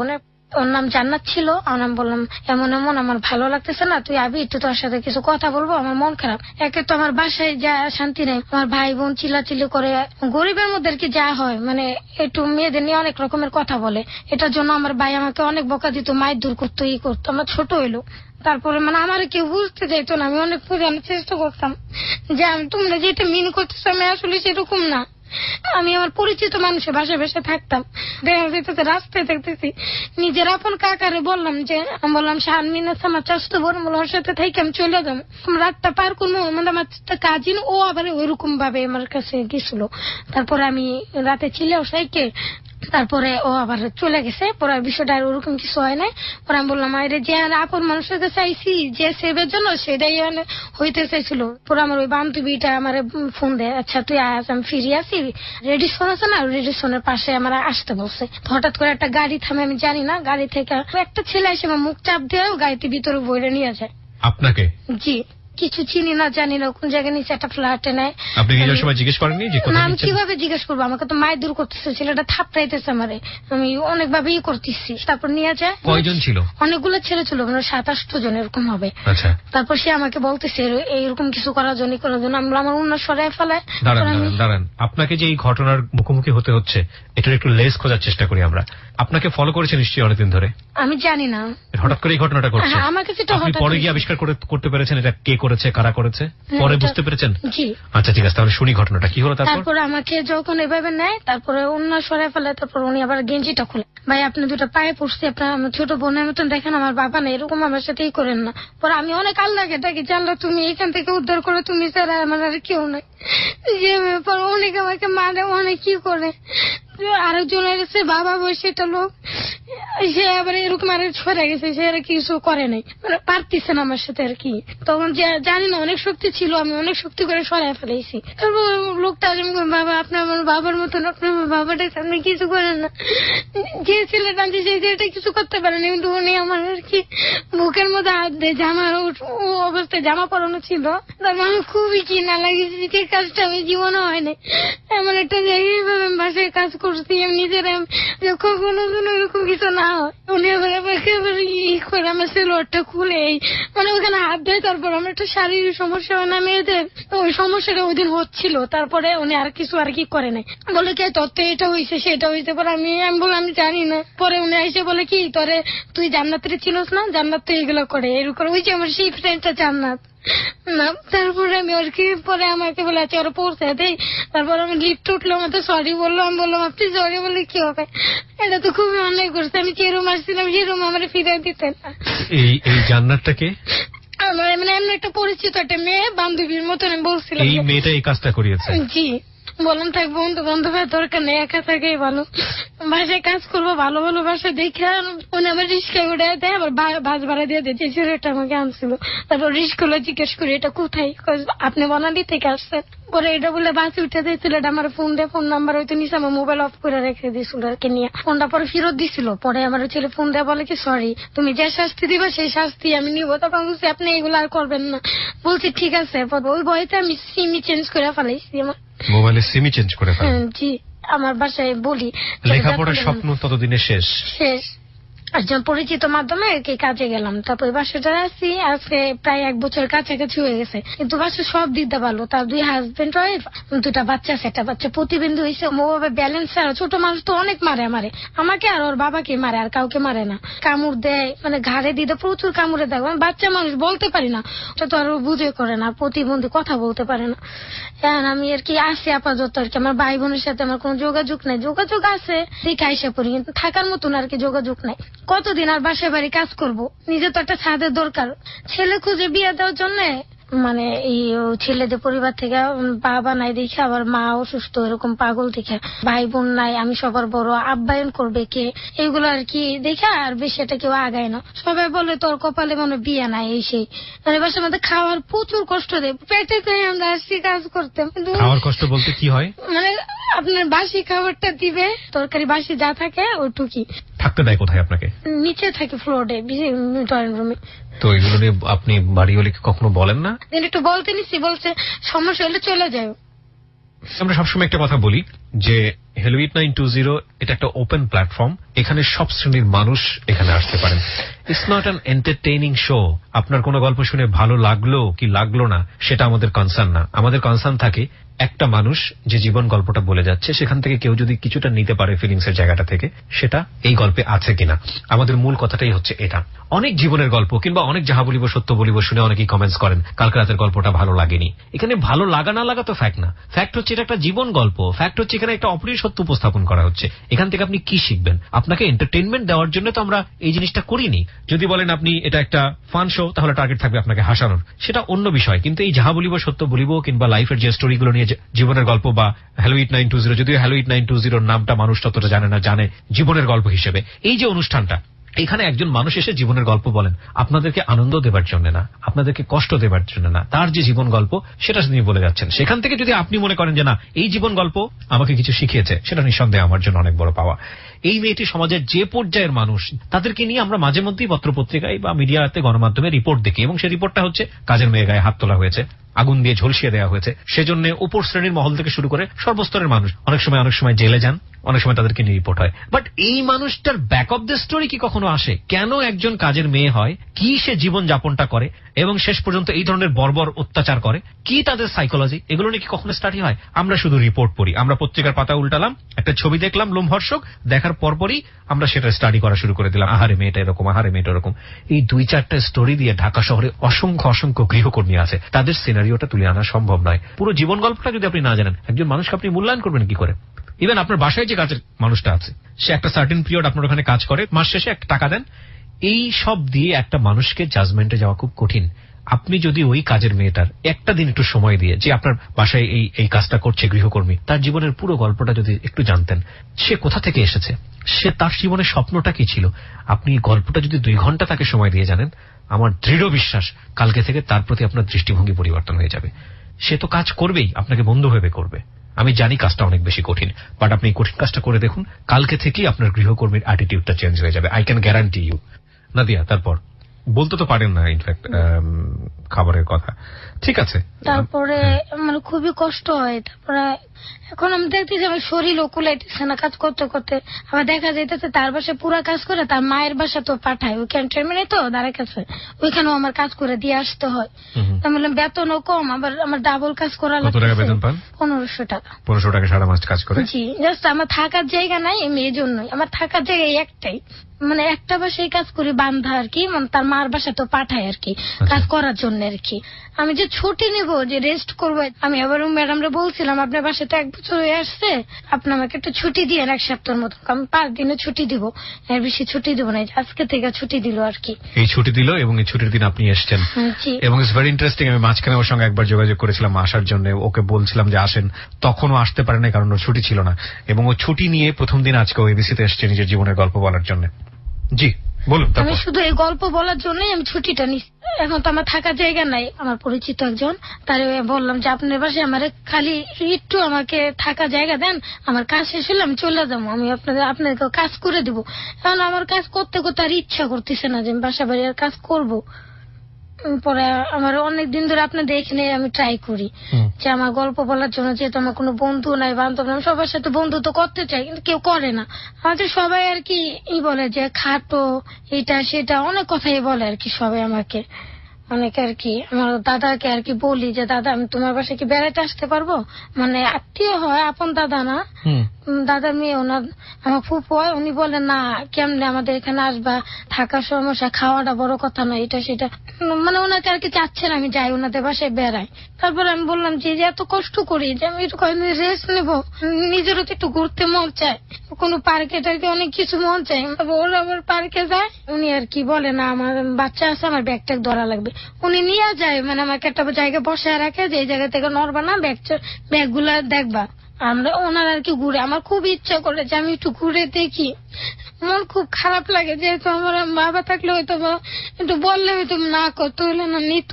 ওর নাম জান্নাত ছিল। আমি বললাম এমন এমন আমার ভালো লাগতেছে না, তুই আবি, একটু তোর সাথে কিছু কথা বলবো, আমার মন খারাপ। একে তো আমার বাসায় যা শান্তি নেই, আমার ভাই বোন চিল্লাচিল্লি করে, গরিবের মধ্যে আর কি যা হয়, মানে একটু মেয়েদের নিয়ে অনেক রকমের কথা বলে। এটার জন্য আমার ভাই আমাকে অনেক বকা দিত, মায়ের দূর করতো, ই করতো। আমার ছোট হইলো, তারপরে মানে আমার কেউ বুঝতে চাইতো না। আমি অনেক বোঝানোর চেষ্টা করতাম যে তোমরা যেটা মিন করতেছো আমি আসলে সেরকম না। আমি আমার পরিচিত মানুষের বাসায় বাসায় থাকতাম, দেখা যেতেছে রাস্তায় থাকতেছি। নিজের আপন কাকারে বললাম যে, আমি বললাম শারমিন আছে আমার চাষতো বোন, ওর সাথে থাকি আমি চলে যাবো, রাতটা পার করবো। মানে আমার কাজিন ও আবার ওইরকম ভাবে আমার কাছে গেছিল। তারপরে আমি রাতে ছিলে ওসাইকে, তারপরে ও আবার চলে গেছে। পরে বিষয়টা আর ওরকম কিছু হয় নাই। পরে আমি বললাম আরে যে আপন মানুষের কাছে চাইছি যে সেবের জন্য, সেটাই হইতে চাইছিল। পরে আমার ওই বান্ধবীটা আমার ফোন দেয়, আচ্ছা তুই আজ আমি ফিরে আসি, রেডিসন আছে না, রেডিসনের পাশে আমার আসতে বলছে। হঠাৎ করে একটা গাড়ি থামে, আমি জানি না, গাড়ি থেকে একটা ছেলে এসে আমার মুখ চাপ দিয়ে গাড়িতে ভিতরে বইরে নিয়ে যায়। আপনাকে? জি। কিছু চিনি না জানি না, কোন জায়গায় নিচে একটা ফ্ল্যাটে নেয়। আপনি নিজের সময় জিজ্ঞেস করেননি যে কোথায়? আমি কিভাবে জিজ্ঞেস করবো, আমাকে তো মায়ের দূর করতেছে, ছেলেটা থাপড়াইতেছে আমারে, আমি অনেকভাবেই করতেছি। তারপর নিয়ে যায়। কয়জন ছিল? অনেকগুলো ছেলে ছিল, মানে 7-8 জন এরকম হবে। আচ্ছা। তারপর সে আমাকে বলতেছে এইরকম কিছু করার জন্য আমি আমার অন্য সরাই ফেলায়। দাঁড়ান, আপনাকে যে এই ঘটনার মুখোমুখি হতে হচ্ছে, এটার একটু লেস খোঁজার চেষ্টা করি আমরা। আপনাকে ফলো করেছে নিশ্চয়ই অনেকদিন ধরে? আমি জানি না, হঠাৎ করে এই ঘটনাটা ঘটছে। আমাকে আপনি পরে গিয়ে আবিষ্কার করতে পেরেছেন এটা কে করেছে, কারা করেছে, পরে বুঝতে পেরেছেন? জি। আচ্ছা ঠিক আছে, তাহলে শুনি ঘটনাটা কি হলো। তারপর আমাকে যখন এভাবে নেয়, তারপরে অন্য সরাই ফেলে। তারপর উনি আবার গেঞ্জিটা খুলে, ভাই আপনি দুটো পায়ে পড়ছি, আপনার আমার ছোট বোনের মতন দেখেন, আমার বাবা নেই, এরকম আমার সাথেই করেন না। পরে আমি অনেক আল্লাহকে ডাকি, জানলা তুমি এখান থেকে উদ্ধার করে, তুমি ছাড়া আমার আর কেউ নাই। যে অনেক আমাকে মারে, অনেক কি করে। আরেকজনের এসে বাবা বসে একটা লোক, সে আবার এরকম আর ছড়ে গেছে, সে আর কিছু করে নাই, মানে পারতেছে না আমার সাথে আর কি। তখন জানি না, অনেক শক্তি ছিল, আমি অনেক শক্তি করে সরাই ফেলেছি। তারপর লোকটা বাবা আপনি আমার বাবার মতন, আপনি আমার বাবাটা, আপনি কিছু করেন না। যে ছেলেটা আনছে সেই ছেলেটা কিছু করতে পারেন, কিন্তু উনি আমার আর কি বুকের মধ্যে হাত দিয়ে জামার অবস্থায় জামা পরানো ছিল। তারপর আমি খুবই কিনা লাগিয়েছি, যে কাজটা আমি জীবনে হয়নি। এমন একটা জায়গায় বাসায় কাজ করছি আমি নিজের, কখনো যেন এরকম কিছু না হয়। উনি আবার আমাকে করে আমার সেলোয়ারটা খুলে মানে ওখানে হাত দেয়, তারপর আমার একটা শারীরিক সমস্যা হয় না মেয়েদের, ওই সমস্যাটা ওই দিন হচ্ছিল। তারপরে উনি আর কিছু আর কি করে নাই, বলে কে তোর তো এটা হয়েছে সেটা হয়েছে। পরে আমি বললাম আমি জানি না। পরে উনি এসে বলে কি তোরে তুই জান্নাতের চিনোস না, জান্নাত তো এগুলো করে এরকম। ওই যে আমার সেই ফ্রেন্ডটা জান্নাত না। তারপরে আমি আর কি পরে আমাকে বলে আছে ওরা পৌঁছে দেয়। তারপর আমি লিফট উঠলাম, আমাকে সরি বললো। আমি বললাম আপনি সরি বলে কি হবে, এটা তো খুবই অন্যায় করছে। আমি যে রুম আসছিলাম সেই রুম আমার ফিরে দিতেন। এই জান্নাতটাকে আমার মানে এমন একটা পরিচিত একটা মেয়ে, বান্ধবীর মতন আমি বলছিলাম। এই মেয়েটা এই কাজটা করিয়েছে? জি। বললাম থাক বন্ধু বান্ধবের দরকার নেই, একা থাকেই ভালো, বাসায় কাজ করবো ভালো ভালো বাসায় দেখে। উনি আমার রিস্কা উঠে দেয়, আবার বাস ভাড়া দিয়ে দেয় যে ছেলেটা আমাকে আনছিল। তারপর রিস্কগুলো জিজ্ঞেস করি এটা কোথায়, আপনি বনালি থেকে আসছেন। পরে এটা বলে বাসে উঠে দেয়, ছেলেটা আমার ফোন দেয়, ফোন নাম্বার হয়তো নিচে আমার মোবাইল অফ করে রেখে দিয়েছিল আর কি নিয়ে। ফোনটা পরে ফেরত দিছিল। পরে আমার ছেলে ফোন দেয় বলে কি সরি তুমি যে শাস্তি দিবা সেই শাস্তি আমি নিব। তখন বলছি আপনি এগুলো আর করবেন না। বলছি ঠিক আছে। ওই বয়সে আমি সিমি চেঞ্জ করে ফেলাইছি, আমার মোবাইলের সিমই চেঞ্জ করে ফেলেন? জি। আমার বাসায় বলি লেখাপড়ার স্বপ্ন ততদিনে শেষ। একজন পরিচিত মাধ্যমে আর কি কাজে গেলাম। তারপর বাসাটা আছি আজকে প্রায় 1 বছর কাছাকাছি হয়ে গেছে। কিন্তু বাসা সব দিতে ভালো, তার 2 হাজবেন্ড ওয়াইফ, 2টা বাচ্চা আছে। একটা বাচ্চা প্রতিবন্ধী হয়েছে, ওভাবে ব্যালেন্স ছাড়া। ছোট মানুষ তো অনেক মারে আমাকে আর ওর বাবাকে মারে, আর কাউকে মারে না। কামড় দেয়, মানে ঘাড়ে দিতে প্রচুর কামড়ে দেয়। বাচ্চা মানুষ বলতে পারি না, ওটা তো আর বুঝে করে না, প্রতিবন্ধী কথা বলতে পারে না। এখন আমি আর কি আসি আপাতত আর কি। আমার ভাই বোনের সাথে আমার কোনো যোগাযোগ নাই, যোগাযোগ আছে দেখে আইসা পড়ি, কিন্তু থাকার মতন আর কি যোগাযোগ নাই। কতদিন আর বাসায় বাড়ি কাজ করব, নিজে তো একটা ছাদের দরকার। ছেলে খুঁজে বিয়ে দেওয়ার জন্য মানে এই ছেলেদের পরিবার থেকে বাবা নাই দেখে, আবার মা অসুস্থ এরকম পাগল দেখে, ভাই বোন নাই, আমি সবার বড়, আব্যায়ন করবে কে, এইগুলো আর কি দেখে আর বেশি এটা কেউ আগায় না। সবাই বলে তোর কপালে মনে বিয়ে নাই এই সেই। মানে বাসার মধ্যে খাওয়ার প্রচুর কষ্ট দেয়, পেটে তো আমরা আসছি কাজ করতে। খাওয়ার কষ্ট বলতে কি হয়, মানে আপনার বাসি খাবারটা দিবে, তরকারি বাসি যা থাকে ওইটুকি। থাকতে দেয় কোথায় আপনাকে? নিচে থাকি ফ্লোরে, ড্রয়িং রুমে। তো এগুলো নিয়ে আপনি বাড়ি হলে কখনো বলেন না? একটু বলতে নিচ্ছি, বলছে সমস্যা হলে চলে যায়। আমরা সবসময় একটা কথা বলি যে হ্যালো 8920 এটা একটা ওপেন প্ল্যাটফর্ম, এখানে সব শ্রেণীর মানুষ এখানে আসতে পারেন। It's not an entertaining show. আপনার কোনো গল্প শুনে ভালো লাগলো কি লাগলো না সেটা আমাদের কনসার্ন না। আমাদের কনসার্ন থাকে একটা মানুষ যে জীবন গল্পটা বলে যাচ্ছে সেখান থেকে কেউ যদি কিছুটা নিতে পারে ফিলিংস এর জায়গাটা থেকে, সেটা এই গল্পে আছে কিনা। আমাদের মূল কথাটাই হচ্ছে এটা। অনেক জীবনের গল্প কিংবা অনেক যাহা বলিব সত্য বলিব শুনে অনেকেই কমেন্টস করেন কালকে রাতের গল্পটা ভালো লাগেনি। এখানে ভালো লাগা না লাগা তো ফ্যাক্ট না, ফ্যাক্ট হচ্ছে এটা একটা জীবন গল্প। ফ্যাক্ট হচ্ছে এখানে একটা অপরিয় সত্য উপস্থাপন করা হচ্ছে। এখান থেকে আপনি কি শিখবেন? আপনাকে এন্টারটেইনমেন্ট দেওয়ার জন্য তো আমরা এই জিনিসটা করিনি। যদি বলেন আপনি এটা একটা ফান শো, তাহলে টার্গেট থাকবে আপনাকে হাসানোর, সেটা অন্য বিষয়। কিন্তু এই যাহা বলিব সত্য বলিব কিংবা লাইফের যে স্টোরিগুলো নিয়ে জীবনের গল্প বা হ্যালো 8920, যদিও হ্যালো 8920 নামটা মানুষ ততটা জানে না, জানে জীবনের গল্প হিসেবে। এই যে অনুষ্ঠানটা, এখানে একজন মানুষ এসে জীবনের গল্প বলেন আপনাদেরকে আনন্দ দেবার জন্য না, আপনাদেরকে কষ্ট দেবার জন্য না, তার যে জীবন গল্প সেটা তিনি বলে যাচ্ছেন। সেখান থেকে যদি আপনি মনে করেন যে না এই জীবন গল্প আমাকে কিছু শিখিয়েছে, সেটা নিঃসন্দেহে আমার জন্য অনেক বড় পাওয়া। এই মেয়েটি সমাজের যে পর্যায়ের মানুষ তাদেরকে নিয়ে আমরা মাঝে মধ্যেই পত্রপত্রিকায় বা মিডিয়াতে গণমাধ্যমে রিপোর্ট দেখি, এবং সেই রিপোর্টটা হচ্ছে কাজের মেয়ে গায়ে হাত তোলা হয়েছে, আগুন দিয়ে ঝলসিয়ে দেওয়া হয়েছে। সেজন্য উপর শ্রেণীর মহল থেকে শুরু করে সর্বস্তরের মানুষ অনেক সময় জেলে যান, অনেক সময় তাদেরকে নিয়ে রিপোর্ট হয়। বাট এই মানুষটার ব্যাক অফ দ্য স্টোরি কি কখনো আসে? কেন একজন কাজের মেয়ে হয়, কি সে জীবন যাপনটা করে এবং শেষ পর্যন্ত এই ধরনের বর্বর অত্যাচার করে, কি তাদের সাইকোলজি, এগুলো নিয়ে কি কখনো স্টাডি হয়? আমরা শুধু রিপোর্ট পড়ি, আমরা পত্রিকার পাতা উল্টালাম, একটা ছবি দেখলাম লোমহর্ষক, দেখার পরপরই আমরা সেটা স্টাডি করা শুরু করে দিলাম, আহারে মেয়েটা এরকম, আহারে মেয়েটা এরকম। এই 2-4টা স্টোরি দিয়ে ঢাকা শহরে অসংখ্য গৃহকর্মী আছে, তাদের সিনারিওটা তুলে আনা সম্ভব নয়। পুরো জীবন গল্পটা যদি আপনি না জানেন, একজন মানুষকে আপনি মূল্যায়ন করবেন কি করে? ইভেন আপনার বাসায় যে কাজের মানুষটা আছে, সে একটা সার্টেন পিরিয়ড আপনার ওখানে কাজ করে, মাস শেষে একটা টাকা দেন, এই সব দিয়ে একটা মানুষকে জাজমেন্টে যাওয়া খুব কঠিন। আপনি যদি ওই কাজের মেয়েটার একটা দিন একটু সময় দিয়ে, যে আপনার বাসায় এই কাজটা করছে গৃহকর্মী, তার জীবনের পুরো গল্পটা যদি একটু জানতেন, সে কোথা থেকে এসেছে, সে তার জীবনের স্বপ্নটা কি ছিল, আপনি গল্পটা যদি 2 ঘন্টা তাকে সময় দিয়ে জানেন, আমার দৃঢ় বিশ্বাস কালকে থেকে তার প্রতি আপনার দৃষ্টিভঙ্গি পরিবর্তন হয়ে যাবে। সে তো কাজ করবেই, আপনাকে বন্ধু ভেবে করবে। আমি জানি কাজটা অনেক বেশি কঠিন, বাট আপনি এই কঠিন কাজটা করে দেখুন, কালকে থেকেই আপনার গৃহকর্মীর অ্যাটিটিউডটা চেঞ্জ হয়ে যাবে। I can guarantee you. Nadia, তারপর বলতে তো পারেন না ইনফ্যাক্ট খাবারের কথা। ঠিক আছে, তারপরে মানে খুবই কষ্ট হয়। তারপরে এখন আমি দেখতেছি আমার শরীরও কুলাইতেছে না কাজ করতে করতে। আবার দেখা যাইতেছে তার বাসায় পুরা কাজ করে তার মায়ের বাসা তো পাঠায়, ওইখানে ট্রেনে তো দাঁড়ায় কাছে, ওইখানেও আমার কাজ করে দিয়ে আসতে হয়। আমি বললাম বেতনও কম, আবার আমার ডাবল কাজ করা কত টাকা বেতন পান? 1500 টাকা। 1500 টাকা সারা মাস কাজ করে? জি, জাস্ট আমার থাকার জায়গা নাই, আমি এই জন্যই আমার থাকার জায়গা একটাই, মানে একটা বাসায় কাজ করি বান্ধা আর কি, মানে তার মার বাসা তো পাঠায় আর কি কাজ করার জন্য আর কি। আমি যে ছুটি নিব, যে রেস্ট করবো, আমি আবার ম্যাডামরে বলছিলাম আপনার বাসায় তো 1 বছর হয়ে আসছে, আপনি আমাকে একটু ছুটি দিয়ে 1 সপ্তাহের মতো, আমি 5 দিনে ছুটি দিব, এর বেশি ছুটি দিব না, আজকে থেকে ছুটি দিল আর কি। এই ছুটি দিল এবং এই ছুটির দিন আপনি এসেছেন। এবং ইটস ভেরি ইন্টারেস্টিং। আমি মাঝখানে ওর সঙ্গে একবার যোগাযোগ করেছিলাম আসার জন্য, ওকে বলছিলাম যে আসেন, তখনও আসতে পারে না কারণ ওর ছুটি ছিল না, এবং ও ছুটি নিয়ে প্রথম দিন আজকে এবিসিতে এসেছে নিজের জীবনের গল্প বলার জন্য। জি বলুন। আমি শুধু এই গল্প বলার জন্যই আমি ছুটিটা নিচ্ছি। এখন তো আমার থাকার জায়গা নাই, আমার পরিচিত একজন, তারে বললাম যে আপনার বাসায় আমার খালি একটু আমাকে থাকা জায়গা দেন, আমার কাজ শেষ হলে আমি চলে যাবো, আমি আপনাকে কাজ করে দিব। এখন আমার কাজ করতে করতে আর ইচ্ছা করতেছে না যে আমি বাসা বাড়ি আর কাজ করবো। পরে আমার অনেকদিন ধরে আপনাদের এখানে আমি ট্রাই করি যে আমার গল্প বলার জন্য, যেহেতু আমার কোনো বন্ধু নাই বান্ধব নাই, সবার সাথে বন্ধুত্ব করতে চাই কিন্তু কেউ করে না। আমাদের সবাই আর কি বলে যে খাটো, এটা সেটা অনেক কথাই বলে আর কি সবাই আমাকে, অনেকে আর কি। আমার দাদাকে আর কি বলি যে দাদা আমি তোমার বাসায় কি বেড়াতে আসতে পারবো, মানে আত্মীয় হয়, আপন দাদা না, দাদার মেয়ে, ওনার আমার ফুফু হয়, উনি বলে না কেমনে আমাদের এখানে আসবা, থাকার সমস্যা, খাওয়াটা বড় কথা নয়, এটা সেটা, মানে ওনাকে আর কি চাচ্ছেন আমি যাই ওনাদের বাসায় বেড়াই। তারপর আমি বললাম যে এত কষ্ট করি যে আমি একটু কয়েকদিন রেস্ট নেবো, নিজেরও তো একটু ঘুরতে মন চায়, কোনো পার্কে টার্কে অনেক কিছু মন চায়। ওরা আবার পার্কে যায়, উনি আর কি বলে না আমার বাচ্চা আছে, আমার ব্যাগ ট্যাগ ধরা লাগবে, উনি নিয়ে যায়, মানে আমাকে একটা জায়গায় বসায় রাখে যে এই জায়গা থেকে নড়বা না, ব্যাগ গুলা দেখবা। আমরা ওনার আর কি ঘুরে, আমার খুব ইচ্ছা করে যে আমি একটু ঘুরে দেখি, মন খুব খারাপ লাগে, যেহেতু আমার বাবা থাকলে হয়তো একটু বললে হয়তো না করতে হলে না নিত।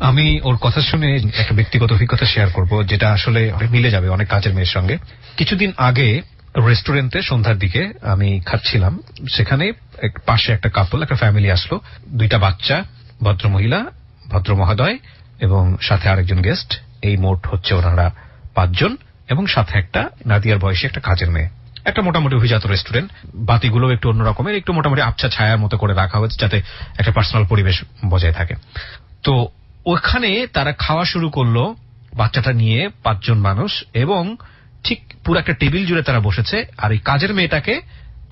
আমি ওর কথা শুনে একটা ব্যক্তিগত অভিজ্ঞতা শেয়ার করব, যেটা আসলে মিলে যাবে অনেক কাজের মেয়ের সঙ্গে। কিছুদিন আগে রেস্টুরেন্টে সন্ধ্যার দিকে আমি খাচ্ছিলাম, সেখানে পাশে একটা কাপল, একটা ফ্যামিলি আসলো, 2টা বাচ্চা, ভদ্র মহিলা, ভদ্র মহোদয় এবং সাথে আরেকজন গেস্ট, এই মোট হচ্ছে ওনারা 5 জন, এবং সাথে একটা নাদিয়ার বয়সী একটা কাজের মেয়ে। একটা মোটামুটি অভিজাত রেস্টুরেন্ট, বাতিগুলো একটু অন্য রকমের, একটু মোটামুটি আবছা ছায়ার মতো করে রাখা হয়েছে যাতে একটা পার্সোনাল পরিবেশ বজায় থাকে। তো ওখানে তারা খাওয়া শুরু করলো বাচ্চাটা নিয়ে, 5 জন মানুষ, এবং ঠিক পুরো একটা টেবিল জুড়ে তারা বসেছে। আর এই কাজের মেয়েটাকে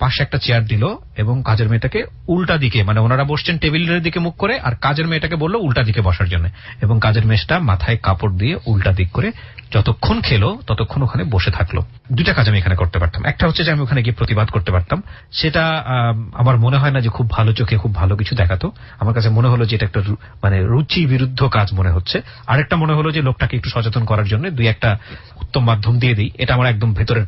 পাশে একটা চেয়ার দিল এবং কাজের মেয়েটাকে উল্টা দিকে, মানে ওনারা বসছেন টেবিলের দিকে মুখ করে, আর কাজের মেয়েটাকে বললো উল্টা দিকে বসার জন্য, এবং কাজের মেয়েটা মাথায় কাপড় দিয়ে উল্টা দিক করে যতক্ষণ খেলো ততক্ষণ ওখানে বসে থাকলো। 2টা কাজ আমি এখানে করতে পারতাম। একটা হচ্ছে যে আমি ওখানে গিয়ে প্রতিবাদ করতে পারতাম, সেটা আমার মনে হয় না যে খুব ভালো চোখে খুব ভালো কিছু দেখাতো। আমার কাছে মনে হলো যে এটা একটা মানে রুচি বিরুদ্ধ কাজ মনে হচ্ছে। আরেকটা মনে হলো যে লোকটাকে একটু সচেতন করার জন্য 2-1টা উত্তম মাধ্যম দিয়ে দিই, এটা আমার একদম ভেতরের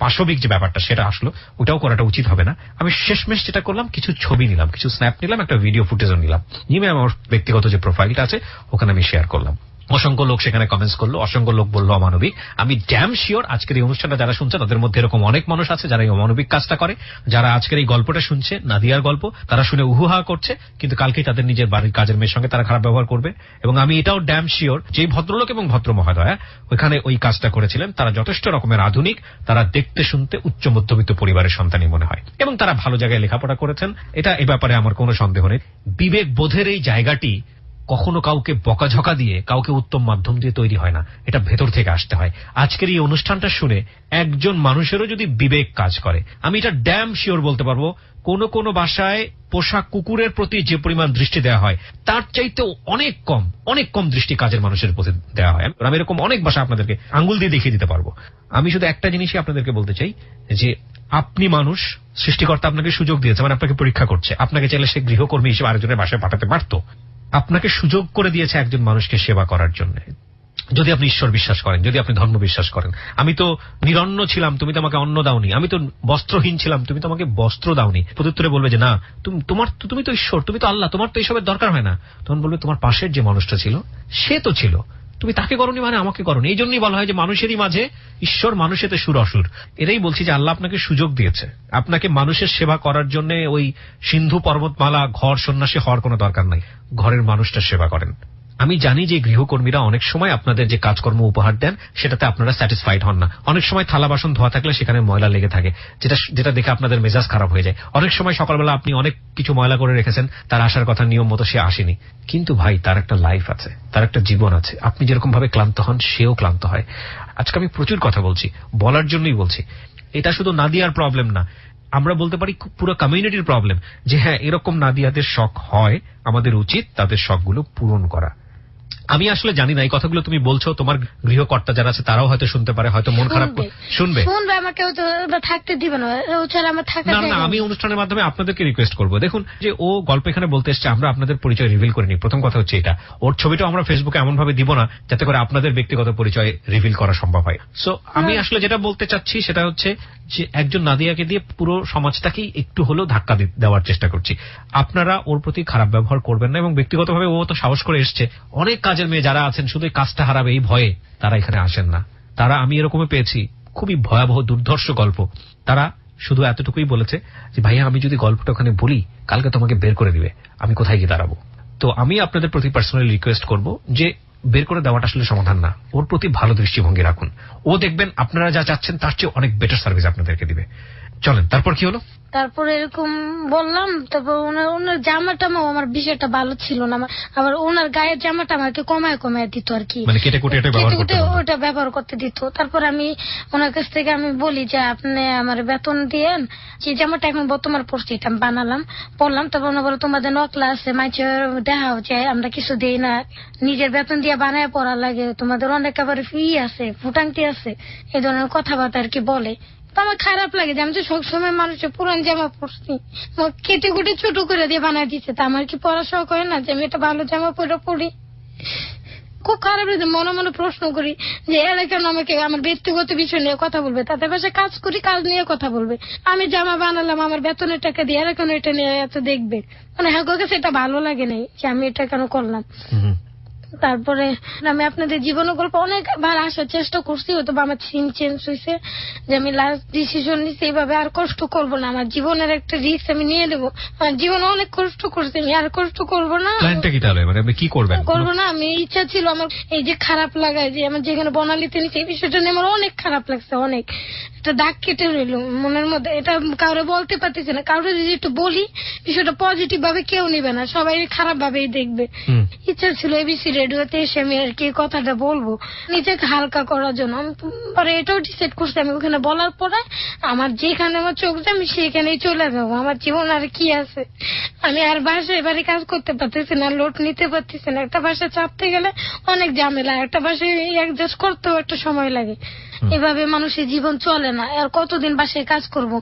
পাশবিক যে ব্যাপারটা সেটা আসলো, ওটাও করাটা উচিত হবে না। আমি শেষমেশ যেটা করলাম, কিছু ছবি নিলাম, কিছু স্ন্যাপ নিলাম, একটা ভিডিও ফুটেজও নিলাম, নিয়ে আমার ব্যক্তিগত যে প্রোফাইলটা আছে ওখানে আমি শেয়ার করলাম। অসংখ্য লোক সেখানে কমেন্টস করলো, অসংখ্য লোক বললো অমানবিক। আমি ড্যাম শিওর আজকের এই অনুষ্ঠানটা যারা শুনছে তাদের মধ্যে এরকম অনেক মানুষ আছে যারা এই অমানবিক কাজটা করে, যারা আজকের এই গল্পটা শুনছে, নাদিয়ার গল্প, তারা শুনে উহুহা করছে, কিন্তু কালকেই তাদের নিজের বাড়ির কাজের মেয়ের সঙ্গে তারা খারাপ ব্যবহার করবে। এবং আমি এটাও ড্যাম শিওর যে ভদ্রলোক এবং ভদ্র মহোদয়া ওইখানে ওই কাজটা করেছিলেন, তারা যথেষ্ট রকমের আধুনিক, তারা দেখতে শুনতে উচ্চ মধ্যবিত্ত পরিবারের সন্তানই মনে হয়, এবং তারা ভালো জায়গায় লেখাপড়া করেছেন, এটা এ ব্যাপারে আমার কোনো সন্দেহ নেই। বিবেক বোধের এই জায়গাটি কখনো কাউকে বকাঝকা দিয়ে, কাউকে উত্তম মাধ্যম দিয়ে তৈরি হয় না, এটা ভেতর থেকে আসতে হয়। আজকের এই অনুষ্ঠানটা শুনে একজন মানুষেরও যদি বিবেক কাজ করে, আমি এটা ড্যাম শিওর বলতে পারবো, কোন বাসায় পোষা কুকুরের প্রতি যে পরিমাণ দৃষ্টি দেওয়া হয় তার চাইতে অনেক কম দৃষ্টি কাজের মানুষের প্রতি দেওয়া হয়। আমি এরকম অনেক বাসা আপনাদেরকে আঙ্গুল দিয়ে দেখিয়ে দিতে পারবো। আমি শুধু একটা জিনিসই আপনাদেরকে বলতে চাই, যে আপনি মানুষ, সৃষ্টিকর্তা আপনাকে সুযোগ দিয়েছে, মানে আপনাকে পরীক্ষা করছে। আপনাকে চাইলে সে গৃহকর্মী হিসেবে আরেকজনের বাসায় পাঠাতে পারতো, আপনাকে সুযোগ করে দিয়েছে একজন মানুষকে সেবা করার জন্য। যদি আপনি ঈশ্বর বিশ্বাস করেন, যদি আপনি ধর্ম বিশ্বাস করেন, আমি তো নিরন্ন ছিলাম, তুমি তো আমাকে অন্ন দাওনি, আমি তো বস্ত্রহীন ছিলাম, তুমি তো আমাকে বস্ত্র দাওনি, প্রত্যুত্তরে বলবে যে না তুমি তো ঈশ্বর, তুমি তো আল্লাহ, তোমার তো এইসবের দরকার হয় না। তখন বলবে তোমার পাশের যে মানুষটা ছিল সে তো ছিল, তুমি তাকে করনি মানে আমাকে করনি। এই জন্যই বলা হয় যে মানুষেরই মাঝে ঈশ্বর, মানুষেতে সুর অসুর। এটাই বলছি যে আল্লাহ আপনাকে সুযোগ দিয়েছে, আপনাকে মানুষের সেবা করার জন্য ওই সিন্ধু পর্বতমালা ঘর সন্ন্যাসী হওয়ার কোনো দরকার নাই। ঘরের মানুষটার সেবা করেন। আমি জানি যে গৃহকর্মীরা অনেক সময় আপনাদের যে কাজকর্ম উপহার দেন সেটাতে আপনারা স্যাটিসফাইড হন না। অনেক সময় থালা বাসন ধোয়া থাকলে সেখানে ময়লা লেগে থাকে, যেটা দেখে আপনাদের মেজাজ খারাপ হয়ে যায়। অনেক সময় সকালবেলা আপনি অনেক কিছু ময়লা করে রেখেছেন, তার আসার কথা নিয়ম মতো সে আসেনি, কিন্তু ভাই তার একটা লাইফ আছে, তার একটা জীবন আছে। আপনি যেরকম ভাবে ক্লান্ত হন সেও ক্লান্ত হয়। আজকে আমি প্রচুর কথা বলছি, বলার জন্যই বলছি। এটা শুধু নাদিয়ার প্রবলেম না, আমরা বলতে পারি পুরো কমিউনিটির প্রবলেম, যে হ্যাঁ এরকম নাদিয়াদের শখ হয়, আমাদের উচিত তাদের শখগুলো পূরণ করা। আমি আসলে জানি না এই কথাগুলো তুমি বলছো, তোমার গৃহকর্তা যারা আছে তারাও হয়তো শুনতে পারে, হয়তো মন খারাপ শুনবে, আমাকে থাকতে দিবে না। না, আমি অনুষ্ঠানের মাধ্যমে আপনাদেরকে রিকোয়েস্ট করবো। দেখুন যে ও গল্প এখানে বলতে এসছে, আমরা আপনাদের পরিচয় রিভিল করিনি। প্রথম কথা হচ্ছে এটা, ওর ছবিটা আমরা ফেসবুকে এমন ভাবে দিব না যাতে করে আপনাদের ব্যক্তিগত পরিচয় রিভিল করা সম্ভব হয়। সো আমি আসলে যেটা বলতে চাচ্ছি সেটা হচ্ছে যে একজন নাদিয়াকে দিয়ে পুরো সমাজটাকেই একটু হলেও ধাক্কা দেওয়ার চেষ্টা করছি। আপনারা ওর প্রতি খারাপ ব্যবহার করবেন না, এবং ব্যক্তিগতভাবে ও তো সাহস করে এসছে। অনেক কাজের মেয়ে যারা আছেন শুধু কাজটা হারাবে এই ভয়ে তারা এখানে আসেন না। তারা, আমি এরকমই পেয়েছি, খুবই ভয়াবহ দুর্ধর্ষ গল্প। তারা শুধু এতটুকুই বলেছে যে ভাইয়া আমি যদি গল্পটা ওখানে বলি কালকে তোমাকে বের করে দিবে, আমি কোথায় গিয়ে দাঁড়াবো। তো আমি আপনাদের প্রতি পার্সোনালি রিকোয়েস্ট করব যে বের করে দেওয়াটা আসলে সমাধান না, ওর প্রতি ভালো দৃষ্টিভঙ্গি রাখুন। ও দেখবেন আপনারা যা চাচ্ছেন তার চেয়ে অনেক বেটার সার্ভিস আপনাদেরকে দিবে। চলেন, তারপর কি হলো? তারপরে এরকম বললাম, তারপর ওনার জামাটামাও আমার বিষয়টা ভালো ছিল না। আবার ওনার গায়ের জামাটা আমাকে কমায় কমায় দিত আর কি, মানে কেটে কুটে ওটা ব্যবহার করতে দিত। তারপর আমি ওনার কাছ থেকে আমি বলি যে আপনি আমার বেতন দিয়েন, যে জামাটা এখন বর্তমান পড়ছি এটা আমি বানালাম, পড়লাম। তারপর ওনা বলে তোমাদের নকলা আছে, মাইচের দেখা হচ্ছে, আমরা কিছু দেই না, নিজের বেতন দিয়ে বানায় পড়া লাগে, তোমাদের অনেক আবার ফি আছে, ফুটাংটি আছে, এই ধরনের কথাবার্তা আর কি বলে। আমার খারাপ লাগে যে আমি তো সবসময় মানুষের পুরান জামা পরছি, কেটে কুটে ছোট করে দিয়ে বানাই দিচ্ছে। তা আমার কি পড়া শখ হয় না যে আমি একটা ভালো জামা পরে পড়ি? খুব খারাপ লাগে, মনে মনে প্রশ্ন করি যে এরা কেন আমাকে আমার ব্যক্তিগত বিষয় নিয়ে কথা বলবে, তাদের পাশে কাজ করি, কাজ নিয়ে কথা বলবে। আমি জামা বানালাম আমার বেতনের টাকা দিয়ে, এরা কেন এটা নিয়ে এত দেখবে? মানে হ্যাঁ কাছে এটা ভালো লাগে নাই যে আমি এটা কেন করলাম। তারপরে আমি আপনাদের জীবন গল্প অনেকবার আসার চেষ্টা করছি, হয়তো আমার সিন চেঞ্জ হয়েছে, যে আমি লাস্ট ডিসিশন নিচ্ছি এইভাবে আর কষ্ট করব না, আমার জীবনের একটা রিস্ক আমি নিয়ে নেবো। আমার জীবনে অনেক কষ্ট করছি, আমি আর কষ্ট করব না। প্ল্যানটা কি তাহলে, মানে আপনি কি করবেন? করবো না, আমি ইচ্ছা ছিল আমার এই যে খারাপ লাগায় যে আমার যেখানে বনালিতে নিচ্ছে এই বিষয়টা নিয়ে আমার অনেক খারাপ লাগছে, অনেক একটা দাগ কেটে রইল মনের মধ্যে। এটা কাউরে বলতে পারতেছি না, কাউরে যদি একটু বলি বিষয়টা পজিটিভ ভাবে কেউ নিবে না, সবাই খারাপ ভাবেই দেখবে। ইচ্ছা ছিল এবিসি রেডিওতে এসে আমি আর কি কথাটা বলবো নিজেকে হালকা করার জন্য। পরে এটাও ডিসাইড করছি আমি ওখানে বলার পরে আমার যেখানে আমার চোখ যায় আমি সেখানেই চলে যাবো, আমার জীবন আর কি আছে। আমি আর বাসায় এবারে কাজ করতে পারতেছি না, লোড নিতে পারতেছি না। একটা বাসায় চাপতে গেলে অনেক ঝামেলা, একটা বাসায় অ্যাডজাস্ট করতেও একটা সময় লাগে। এভাবে মানুষের জীবন চলে না। আর কতদিন বাসায় কাজ করব?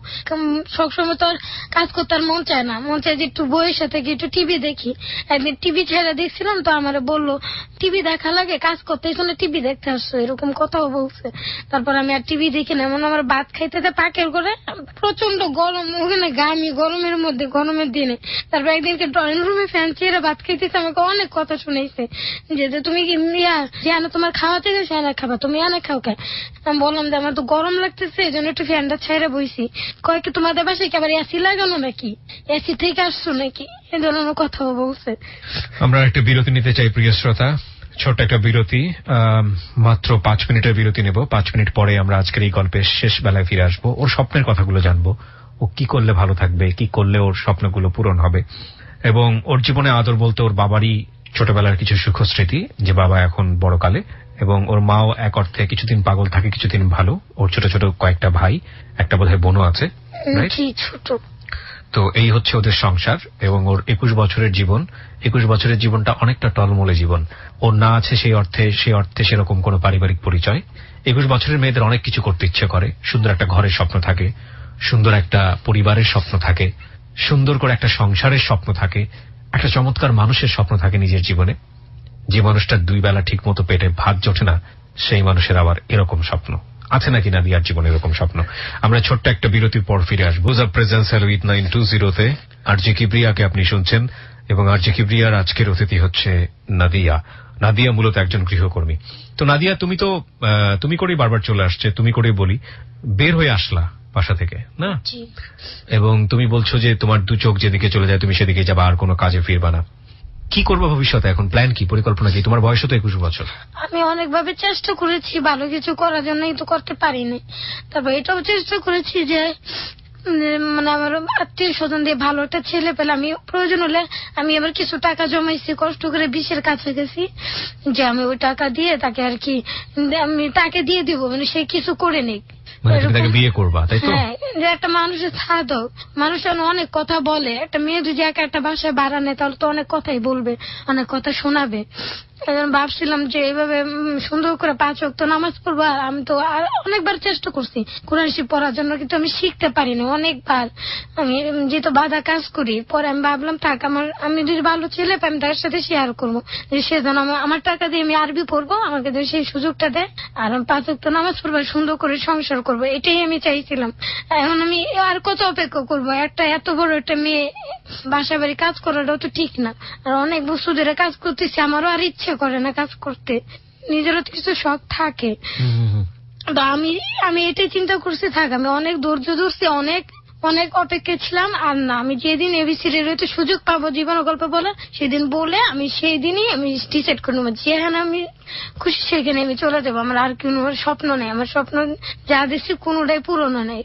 সবসময় তো আর কাজ করতে আর মন চায় না, মন চায় যে একটু বইয়ের সাথে গিয়ে একটু টিভি দেখি। একদিন টিভি ছেড়ে দেখছিলাম তো আমার বললো টিভি দেখা লাগে, কাজ করতে এখানে টিভি দেখতে আসছো, এরকম কথাও বলছে। তারপর আমি আর টিভি দেখি না, এমন আমার ভাত খাইতে পাকের করে প্রচন্ড গরম, ওখানে গামি গরমের মধ্যে, গরমের দিনে। তারপর একদিনকে ড্রয়িং রুমে ফ্যান ছেড়ে ভাত খাইতেছে, আমাকে অনেক কথা শুনেছে যে তুমি জানো তোমার খাওয়াতে গেছে এনে খাবা, তুমি এনে খাও কে? আমি বললাম যে আমার তো গরম লাগতেছে এই জন্য একটু ফ্যানটা ছেড়ে বইছি। কয় কি তোমাদের বাসায় কি আবার এসি লাগানো নাকি, এসি থেকে আসছো নাকি, এই ধরনের কথাও বলছে। আমরা একটা বিরতি নিতে চাই প্রিয় শ্রোতা, ছোট্ট একটা বিরতি, মাত্র 5 মিনিটের বিরতি নেব। 5 মিনিট পরে আমরা আজকের এই গল্পের শেষ বেলায় ফিরে আসবো, ওর স্বপ্নের কথাগুলো জানবো, ও কি করলে ভালো থাকবে, কি করলে ওর স্বপ্নগুলো পূরণ হবে, এবং ওর জীবনে আদর বলতে ওর বাবারই ছোটবেলার কিছু সুখ স্মৃতি, যে বাবা এখন বড় কালে, এবং ওর মাও এক অর্থে কিছুদিন পাগল থাকে কিছুদিন ভালো। ওর ছোট ছোট কয়েকটা ভাই, একটা বোধহয় বোনও আছে। তো এই হচ্ছে ওদের সংসার, এবং ওর 21 বছরের জীবন। 21 বছরের জীবনটা অনেকটা টলমলে জীবন। ওর না আছে সেই অর্থে সেরকম কোনো পারিবারিক পরিচয়। 21 বছরের মেয়েদের অনেক কিছু করতে ইচ্ছে করে, সুন্দর একটা ঘরের স্বপ্ন থাকে, সুন্দর একটা পরিবারের স্বপ্ন থাকে, সুন্দর করে একটা সংসারের স্বপ্ন থাকে, একটা চমৎকার মানুষের স্বপ্ন থাকে নিজের জীবনে। যে মানুষটার 2 বেলা ঠিক মতো পেটে ভাত জোটে না, সেই মানুষের আবার এরকম স্বপ্ন আছে নাকি নাদিয়ার জীবনে এরকম স্বপ্ন? আমরা ছোট্ট একটা বিরতির পর ফিরে আসবো। প্রেজেন্স উইথ 920-তে আরজে কিবরিয়াকে আপনি শুনছেন, এবং আরজে কিবরিয়ার আজকের অতিথি হচ্ছে নাদিয়া। নাদিয়া মূলত একজন গৃহকর্মী। তো নাদিয়া, তুমি করেই বারবার চলে আসছে, তুমি করেই বলি, বের হয়ে আসলা বাসা থেকে না, এবং তুমি বলছো যে তোমার দু চোখ যেদিকে চলে যায় তুমি সেদিকে যাবা, আর কোনো কাজে ফিরবা না। কি করবো ভবিষ্যতে এখন, প্ল্যান কি, পরিকল্পনা কি? তোমার বয়স তো 21 বছর। আমি অনেকভাবে চেষ্টা করেছি ভালো কিছু করার জন্য, কিন্তু করতে পারিনি। তারপর এটাও চেষ্টা করেছি যে মানে আমার আত্মীয় স্বজন দিয়ে ভালো একটা ছেলে পেলে আমি প্রয়োজন হলে আমি আবার কিছু টাকা জমাইছি, কষ্ট করে 20-এর কাছে গেছি, যে আমি ওই টাকা দিয়ে তাকে আর কি আমি তাকে দিয়ে দিব, মানে সে কিছু করে নেই, তাকে বিয়ে করবা, তাই তো? হ্যাঁ, যে একটা মানুষের ছাদ হোক। মানুষ অনেক কথা বলে, একটা মেয়ে যদি একটা বাসায় ভাড়া নেয় তাহলে তো অনেক কথাই বলবে, অনেক কথা শোনাবে। ভাবছিলাম যে এইভাবে সুন্দর করে 5 ওয়াক্ত নামাজ পড়বো। আর আমি তো অনেকবার চেষ্টা করছি কোরআন শরীফ পড়ার জন্য, কিন্তু আমি শিখতে পারিনি অনেকবার। আমি যেহেতু বাধা কাজ করি, পরে আমি ভাবলাম থাক, আমি যদি ভালো ছেলে পাই আমি তার সাথে শেয়ার করবো, সে যেন আমার টাকা দিয়ে আমি আরবি পড়বো, আমাকে যদি সেই সুযোগটা দেয়, আর আমি 5 ওয়াক্ত নামাজ পড়বো, সুন্দর করে সংসার করবো, এটাই আমি চাইছিলাম। এখন আমি আর কত অপেক্ষা করবো? এত বড় একটা মেয়ে বাসা বাড়ি কাজ করাটাও তো ঠিক না। আর অনেক বছর ধরে কাজ করতেছি, আমারও আর ইচ্ছে করে না কাজ করতে, নিজেরও তো কিছু শখ থাকে। তো আমি এটাই চিন্তা করছি থাক, আমি অনেক ধৈর্য ধরছি, অনেক অপেক্ষা ছিলাম। আর না, আমি যেদিন এবিসি রেডিওতে সুযোগ পাবো জীবন গল্প বলে, সেদিন বলে আমি সেই দিনই আমি ডিসাইড করে নেবো যেখানে আমি খুশি সেখানে আমি চলে যাবো। আমার আর কোনো স্বপ্ন নেই, আমার স্বপ্ন যা দেখছি কোনোটাই পূরণ নেই,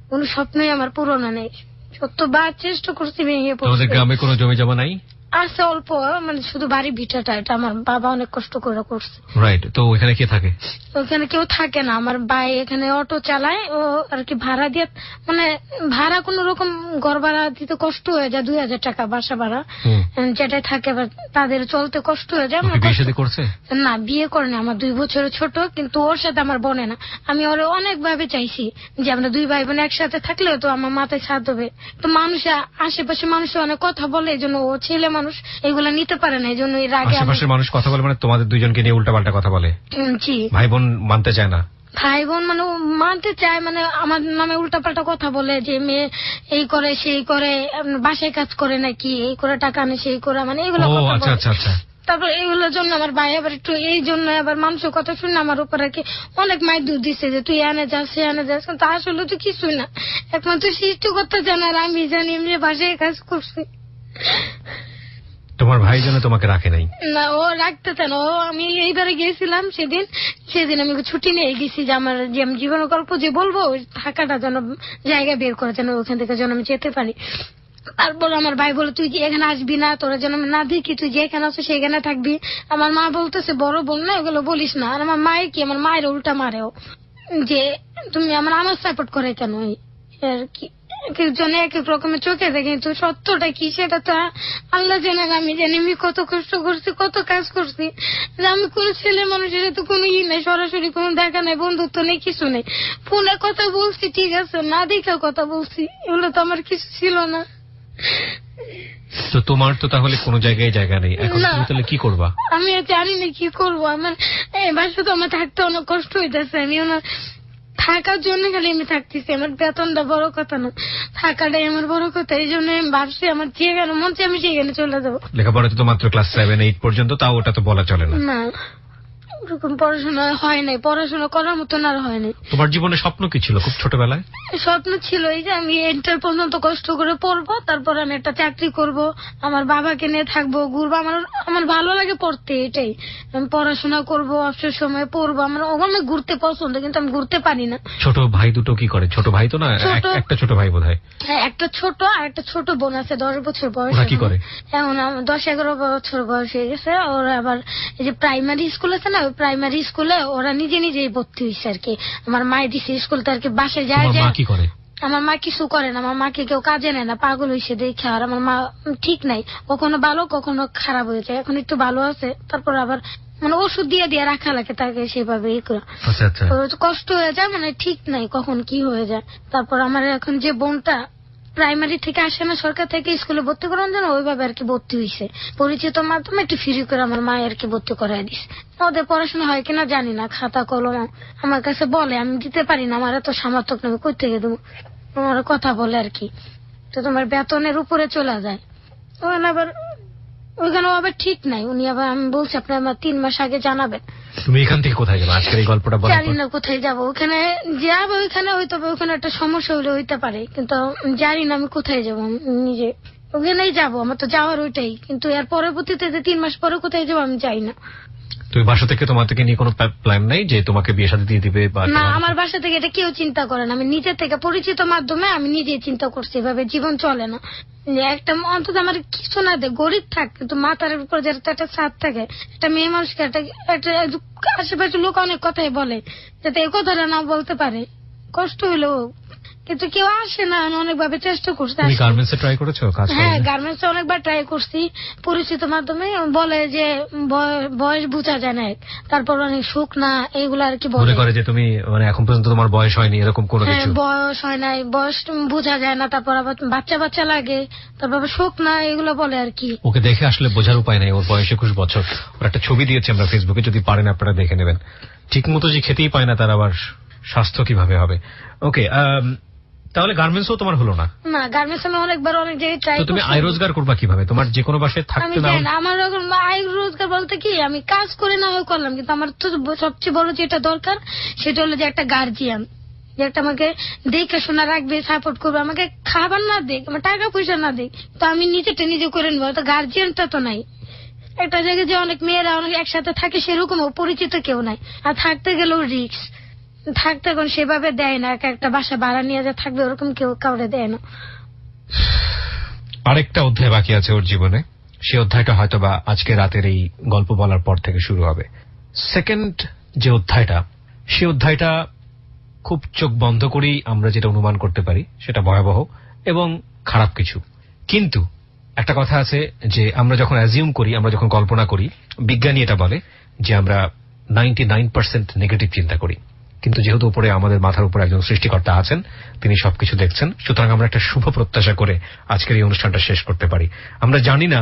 কোন স্বপ্নই আমার পূরণ নেই। সত্যবার চেষ্টা করছি ভেঙে পড়ছি। তোমাদের গ্রামে কোনো জমি জমা নাই? আছে অল্প, মানে শুধু বাড়ি ভিটাটা, এটা আমার বাবা অনেক কষ্ট করে করছে। রাইট। তো ওখানে কে থাকে? ওখানে কেউ থাকে না, আমার ভাই এখানে অটো চালায়, ও আর কি ভাড়া দিয়ে, মানে ভাড়া কোন রকম ঘর ভাড়া দিতে কষ্ট হয়ে যায়, 2000 টাকা বাসা ভাড়া যেটাই থাকে, তাদের চলতে কষ্ট হয়ে যায়। না, বিয়ে করেনি, আমার 2 বছরের ছোট, কিন্তু ওর সাথে আমার বনে না। আমি ওর অনেক ভাবে চাইছি যে আমরা 2 ভাই বোন একসাথে থাকলেও তো আমার মাথায় ছাদ হবে। তো মানুষ আশেপাশে মানুষ অনেক কথা বলে, এই জন্য ও ছেলে মানুষ এগুলা নিতে পারে না, এই জন্য এর আগে আশেপাশের মানুষ কথা বলে, মানে তোমাদের দুইজনকে নিয়ে উল্টাপাল্টা কথা বলে? জি। ভাই বোন মানতে চায় না? ভাই বোন মানে মানতে চায়, মানে আমার নামে উল্টাপাল্টা কথা বলে, যে মেয়ে এই করে সেই করে, বাসায় কাজ করে নাকি, এই করে টাকা আনে সেই করে, মানে এগুলো কথা বলে। আচ্ছা। তারপর এইগুলোর জন্য আমার ভাই আবার একটু এই জন্য আবার মানুষের কথা শুনে আমার উপর আর কি অনেক মাই দূর দিচ্ছে, যে তুই এনে যাস সে এনে যাস, কিন্তু আসলে তো কিছুই না, একমাত্র সৃষ্টিকর্তা জানে, আর আমি জানি এমনি বাসায় কাজ করছি। তোমার ভাই যেন তোমাকে রাখে নাই? না, ও রাখতে চান। আমি এইবারে গিয়েছিলাম সেদিন আমি ছুটি নিয়ে গেছি, যে আমার যে জীবন গল্প যে বলবো থাকাটা যেন জায়গা বের করে, যেন ওখান থেকে যেন আমি যেতে পারি। তারপর আমার ভাই বলে তুই এখানে আসবি না, তোরা যেন না দেখি, তুই যেখানে আছো সেখানে থাকবি। আমার মা বলতেছে বড় বোন না, এগুলো বলিস না। আর আমার মায়ের কি, আমার মায়ের উল্টা মারেও, যে তুমি আমার সাপোর্ট করে কেন, আর কি এক একজনে এক এক রকমের চোখে দেখে, কিন্তু সত্যটা কি সেটা তো আল্লাহ জানেন। আমি জানি আমি কত কষ্ট করছি, কত কাজ করছি, আমি কোন ছেলে মানুষের তো কোনো নেই, সরাসরি কোনো দেখা নেই, বন্ধুত্ব নেই, কিছু নেই। ফোনে কথা বলছি ঠিক আছে, না দেখে কথা বলছি, এগুলো তো আমার কিছু ছিল না। তো তোমার তো তাহলে কোন জায়গায় জায়গা নেই, এখন তুমি তাহলে কি করবা? আমি জানি না কি করবো, আমার বাসা তো আমার থাকতে অনেক কষ্ট হইতেছে। আমি ওনার থাকার জন্য খালি আমি থাকতেছি, আমার বেতনটা বড় কথা না, থাকাটাই আমার বড় কথা। এই জন্য আমি ভাবছি আমার যেখানে মন চাই আমি সেখানে চলে যাবো। লেখাপড়া তো মাত্র ক্লাস 7-8 পর্যন্ত, তাও ওটা তো বলা চলে না। না, ওরকম পড়াশোনা হয় নাই, পড়াশোনা করার মতন আর হয় নাই। তোমার জীবনে স্বপ্ন কি ছিল খুব ছোটবেলায়? স্বপ্ন ছিল এই যে আমি ইন্টার পর্যন্ত কষ্ট করে পড়বো, তারপর আমি একটা চাকরি করব, আমার বাবাকে নিয়ে থাকবো, ঘুরবো। আমার ভালো লাগে পড়তে, এটাই। আমি পড়াশোনা করবো, অবসর সময় পড়বো। আমার অনেক ঘুরতে পছন্দ, কিন্তু আমি ঘুরতে পারি না। ছোট ভাই দুটো কি করে? ছোট ভাই তো না, একটা ছোট ভাই বোধহয়। হ্যাঁ, একটা ছোট আর একটা ছোট বোন আছে, 10 বছর বয়স। ওরা কি করে? এখন 10-11 বছর বয়স হয়ে গেছে। ওরা আবার এই যে প্রাইমারি স্কুল আছে না, ওই প্রাইমারি স্কুলে ওরা নিজেই ভর্তি হয়েছে আর কি। আমার মায়ের দিছে স্কুলতে আর কি, বাসায় যায়। কি করে? আমার মা কিছু করে না, আমার মাকে কেউ কাজে নেয় না, পাগল হয়েছে দেখে। আর আমার মা ঠিক নাই, কখনো ভালো কখনো খারাপ হয়ে যায়। এখন একটু ভালো আছে, তারপর আবার মানে ওষুধ দিয়ে রাখা লাগে তাকে সেভাবে। কষ্ট হয়ে যায়, মানে ঠিক নাই কখন কি হয়ে যায়। তারপর আমার এখন যে বোনটা প্রাইমারি থেকে আসে না, সরকার থেকে স্কুলে ভর্তি করানোর জন্য, ওইভাবে আর কি ভর্তি হয়েছে। পরিচিত মাধ্যমে একটু ফ্রি করে আমার মা আর কি ভর্তি করাই দিস। ওদের পড়াশোনা হয় কিনা জানি না, খাতা কলম আমার কাছে বলে, আমি দিতে পারি না, আমার এত সামর্থ্য নেই, কই থেকে দেবো। আমার কথা বলে আর কি, তো তোমার বেতনের উপরে চলে যায়। আবার ওইখানে আবার ঠিক নাই, উনি আবার আমি বলছি আপনি আমার 3 মাস আগে জানাবেন। তুমি এখান থেকে কোথায় যাবে আজকের এই গল্পটা বলার জানি পর? না কোথায় যাবো, ওখানে যাবো, ওইখানে হয়তো ওখানে একটা সমস্যা হলে হইতে পারে, কিন্তু জানি না আমি কোথায় যাবো। আমি নিজে ওখানেই যাবো, আমার তো যাওয়ার ওইটাই, কিন্তু এর পরবর্তীতে যে 3 মাস পরে কোথায় যাবো আমি জানি না। তুমি বাসা থেকে তোমাকে নিয়ে কোনো প্ল্যান নাই যে তোমাকে বিয়ে শাদী দিয়ে দিবে বা না, আমার বাসা থেকে এটা কেউ চিন্তা করে না, আমি নিজে থেকে পরিচিত মাধ্যমে আমি নিজেই চিন্তা করছি, এভাবে জীবন চলে না। যে একটা অন্তত আমার কিছু না দেয়, গরিব থাক কিন্তু মাথার উপর যেটা একটা ছাদ থাকে, একটা মেয়ে মানুষকে একটা আশেপাশে লোক অনেক কথাই বলে, যাতে এই কথাটা না বলতে পারে, কষ্ট হইলো, কিন্তু কেউ আসে না। আমি অনেকভাবে চেষ্টা করছি। তুমি গার্মেন্টসে ট্রাই করেছো কাজ? হ্যাঁ, গার্মেন্টসে অনেকবার ট্রাই করছি, পরিচিত মাধ্যমে। বলে যে বয়স বোঝা যায় না, তারপর অনেক সুখ না, এইগুলো আর কি মনে করে যে তুমি মানে এখন পর্যন্ত তোমার বয়স হয়নি এরকম কোনো হ্যাঁ, কিছু? বয়স হয় নাই, বয়স বোঝা যায় না, তারপর আবার বাচ্চা বাচ্চা লাগে, তারপর আবার সুখ না, এগুলো বলে আর কি। ওকে দেখে আসলে বোঝার উপায় নাই, ওর বয়স 21 বছর। ওর একটা ছবি দিয়েছে আমরা ফেসবুকে, যদি পারেন আপনারা দেখে নেবেন। ঠিক মতো যে খেতেই পায় না, তার আবার স্বাস্থ্য কিভাবে হবে? ওকে, তাহলে গার্মেন্টসও তোমার হলো না? না, গার্মেন্টস আমি অনেকবার অনেক জায়গায় ট্রাই তো তুমি আয় রোজগার করবা কিভাবে? তোমার যে কোনো বাসায় আমি থাকতে জানি দাও? না, আমার এখন আয় রোজগার বলতে কি, আমি কাজ করে না হয় করলাম, কিন্তু আমার তো সবচেয়ে বড় যেটা দরকার সেটা হলো যে একটা গার্জিয়ান, যে একটা আমাকে দেখে শোনা রাখবে, সাপোর্ট করবে, আমাকে খাবার না দেখ, আমার টাকা পয়সা না দেখ, তো আমি নিজেটা নিজে করে নেবো, তো গার্জিয়ানটা তো নাই। একটা জায়গায় যে অনেক মেয়েরা অনেক একসাথে থাকে সেরকম পরিচিত কেউ নাই, আর থাকতে গেলেও রিস্ক, থাকতে এখন সেভাবে দেয় না, একটা বাসা ভাড়া নিয়ে যা থাকবে ওরকম কেউ কাউরে দেয় না। আরেকটা অধ্যায় বাকি আছে ওর জীবনে, সেই অধ্যায়টা হয়তো বা আজকে রাতের এই গল্প বলার পর থেকে শুরু হবে। সেকেন্ড যে অধ্যায়টা, সেই অধ্যায়টা খুব চোখ বন্ধ করেই আমরা যেটা অনুমান করতে পারি সেটা ভয়াবহ এবং খারাপ কিছু। কিন্তু একটা কথা আছে যে আমরা যখন অ্যাজিউম করি, আমরা যখন কল্পনা করি, বিজ্ঞানী এটা বলে যে আমরা 99% নেগেটিভ চিন্তা করি। কিন্তু যেহেতু উপরে আমাদের মাথার উপর একজন সৃষ্টিকর্তা আছেন, তিনি সবকিছু দেখছেন, সুতরাং আমরা একটা শুভ প্রত্যাশা করে আজকের এই অনুষ্ঠানটা শেষ করতে পারি। আমরা জানি না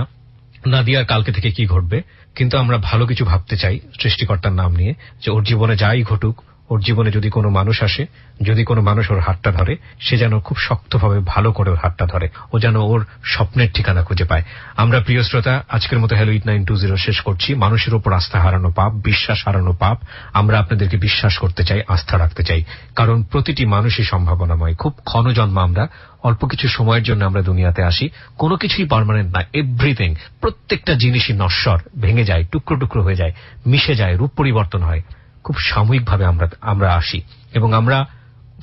নাদিয়ার কালকে থেকে কি ঘটবে, কিন্তু আমরা ভালো কিছু ভাবতে চাই সৃষ্টিকর্তার নাম নিয়ে, যে ওর জীবনে যাই ঘটুক, ওর জীবনে যদি কোনো মানুষ আসে, যদি কোনো মানুষ ওর হাতটা ধরে, সে যেন খুব শক্তভাবে ভালো করে ওর হাতটা ধরে, ও যেন ওর স্বপ্নের ঠিকানা খুঁজে পায়। আমরা প্রিয় শ্রোতা, আজকের মতো হ্যালো 8920 শেষ করছি। মানুষের উপর আস্থা হারানো পাপ, বিশ্বাস হারানো পাপ। আমরা আপনাদেরকে বিশ্বাস করতে চাই, আস্থা রাখতে চাই, কারণ প্রতিটি মানুষই সম্ভাবনাময়। খুব ক্ষণ জন্ম আমরা, অল্প কিছু সময়ের জন্য আমরা দুনিয়াতে আসি, কোনো কিছুই পার্মানেন্ট না, এভরিথিং, প্রত্যেকটা জিনিসই নশ্বর, ভেঙে যায়, টুকরো টুকরো হয়ে যায়, মিশে যায়, রূপ পরিবর্তন হয়। খুব সাময়িকভাবে আমরা আসি, এবং আমরা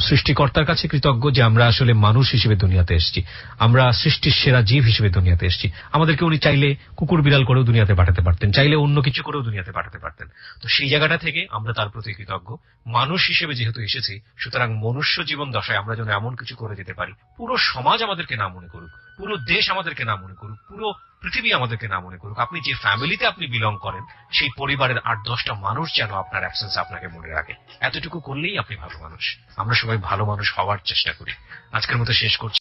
সৃষ্টিকর্তার কাছে কৃতজ্ঞ যে আমরা আসলে মানুষ হিসেবে দুনিয়াতে এসেছি, আমরা সৃষ্টির সেরা জীব হিসেবে দুনিয়াতে এসেছি। আমাদেরকে উনি চাইলে কুকুর বিড়াল করেও দুনিয়াতে পাঠাতে পারতেন, চাইলে অন্য কিছু করেও দুনিয়াতে পাঠাতে পারতেন। তো সেই জায়গাটা থেকে আমরা তার প্রতি কৃতজ্ঞ। মানুষ হিসেবে যেহেতু এসেছি, সুতরাং মনুষ্য জীবন দশায় আমরা যেন এমন কিছু করে যেতে পারি, পুরো সমাজ আমাদেরকে না মনে করুক, পুরো দেশ আমাদেরকে না মনে করুক, পুরো পৃথিবী আমাদেরকে না মনে করুক, আপনি যে ফ্যামিলিতে আপনি বিলং করেন সেই পরিবারের 8-10টা মানুষ যেন আপনার অ্যাবসেন্স আপনাকে মনে রাখে। এতটুকু করলেই আপনি ভালো মানুষ। আমরা সবাই ভালো মানুষ হওয়ার চেষ্টা করি। আজকের মতো শেষ করছি।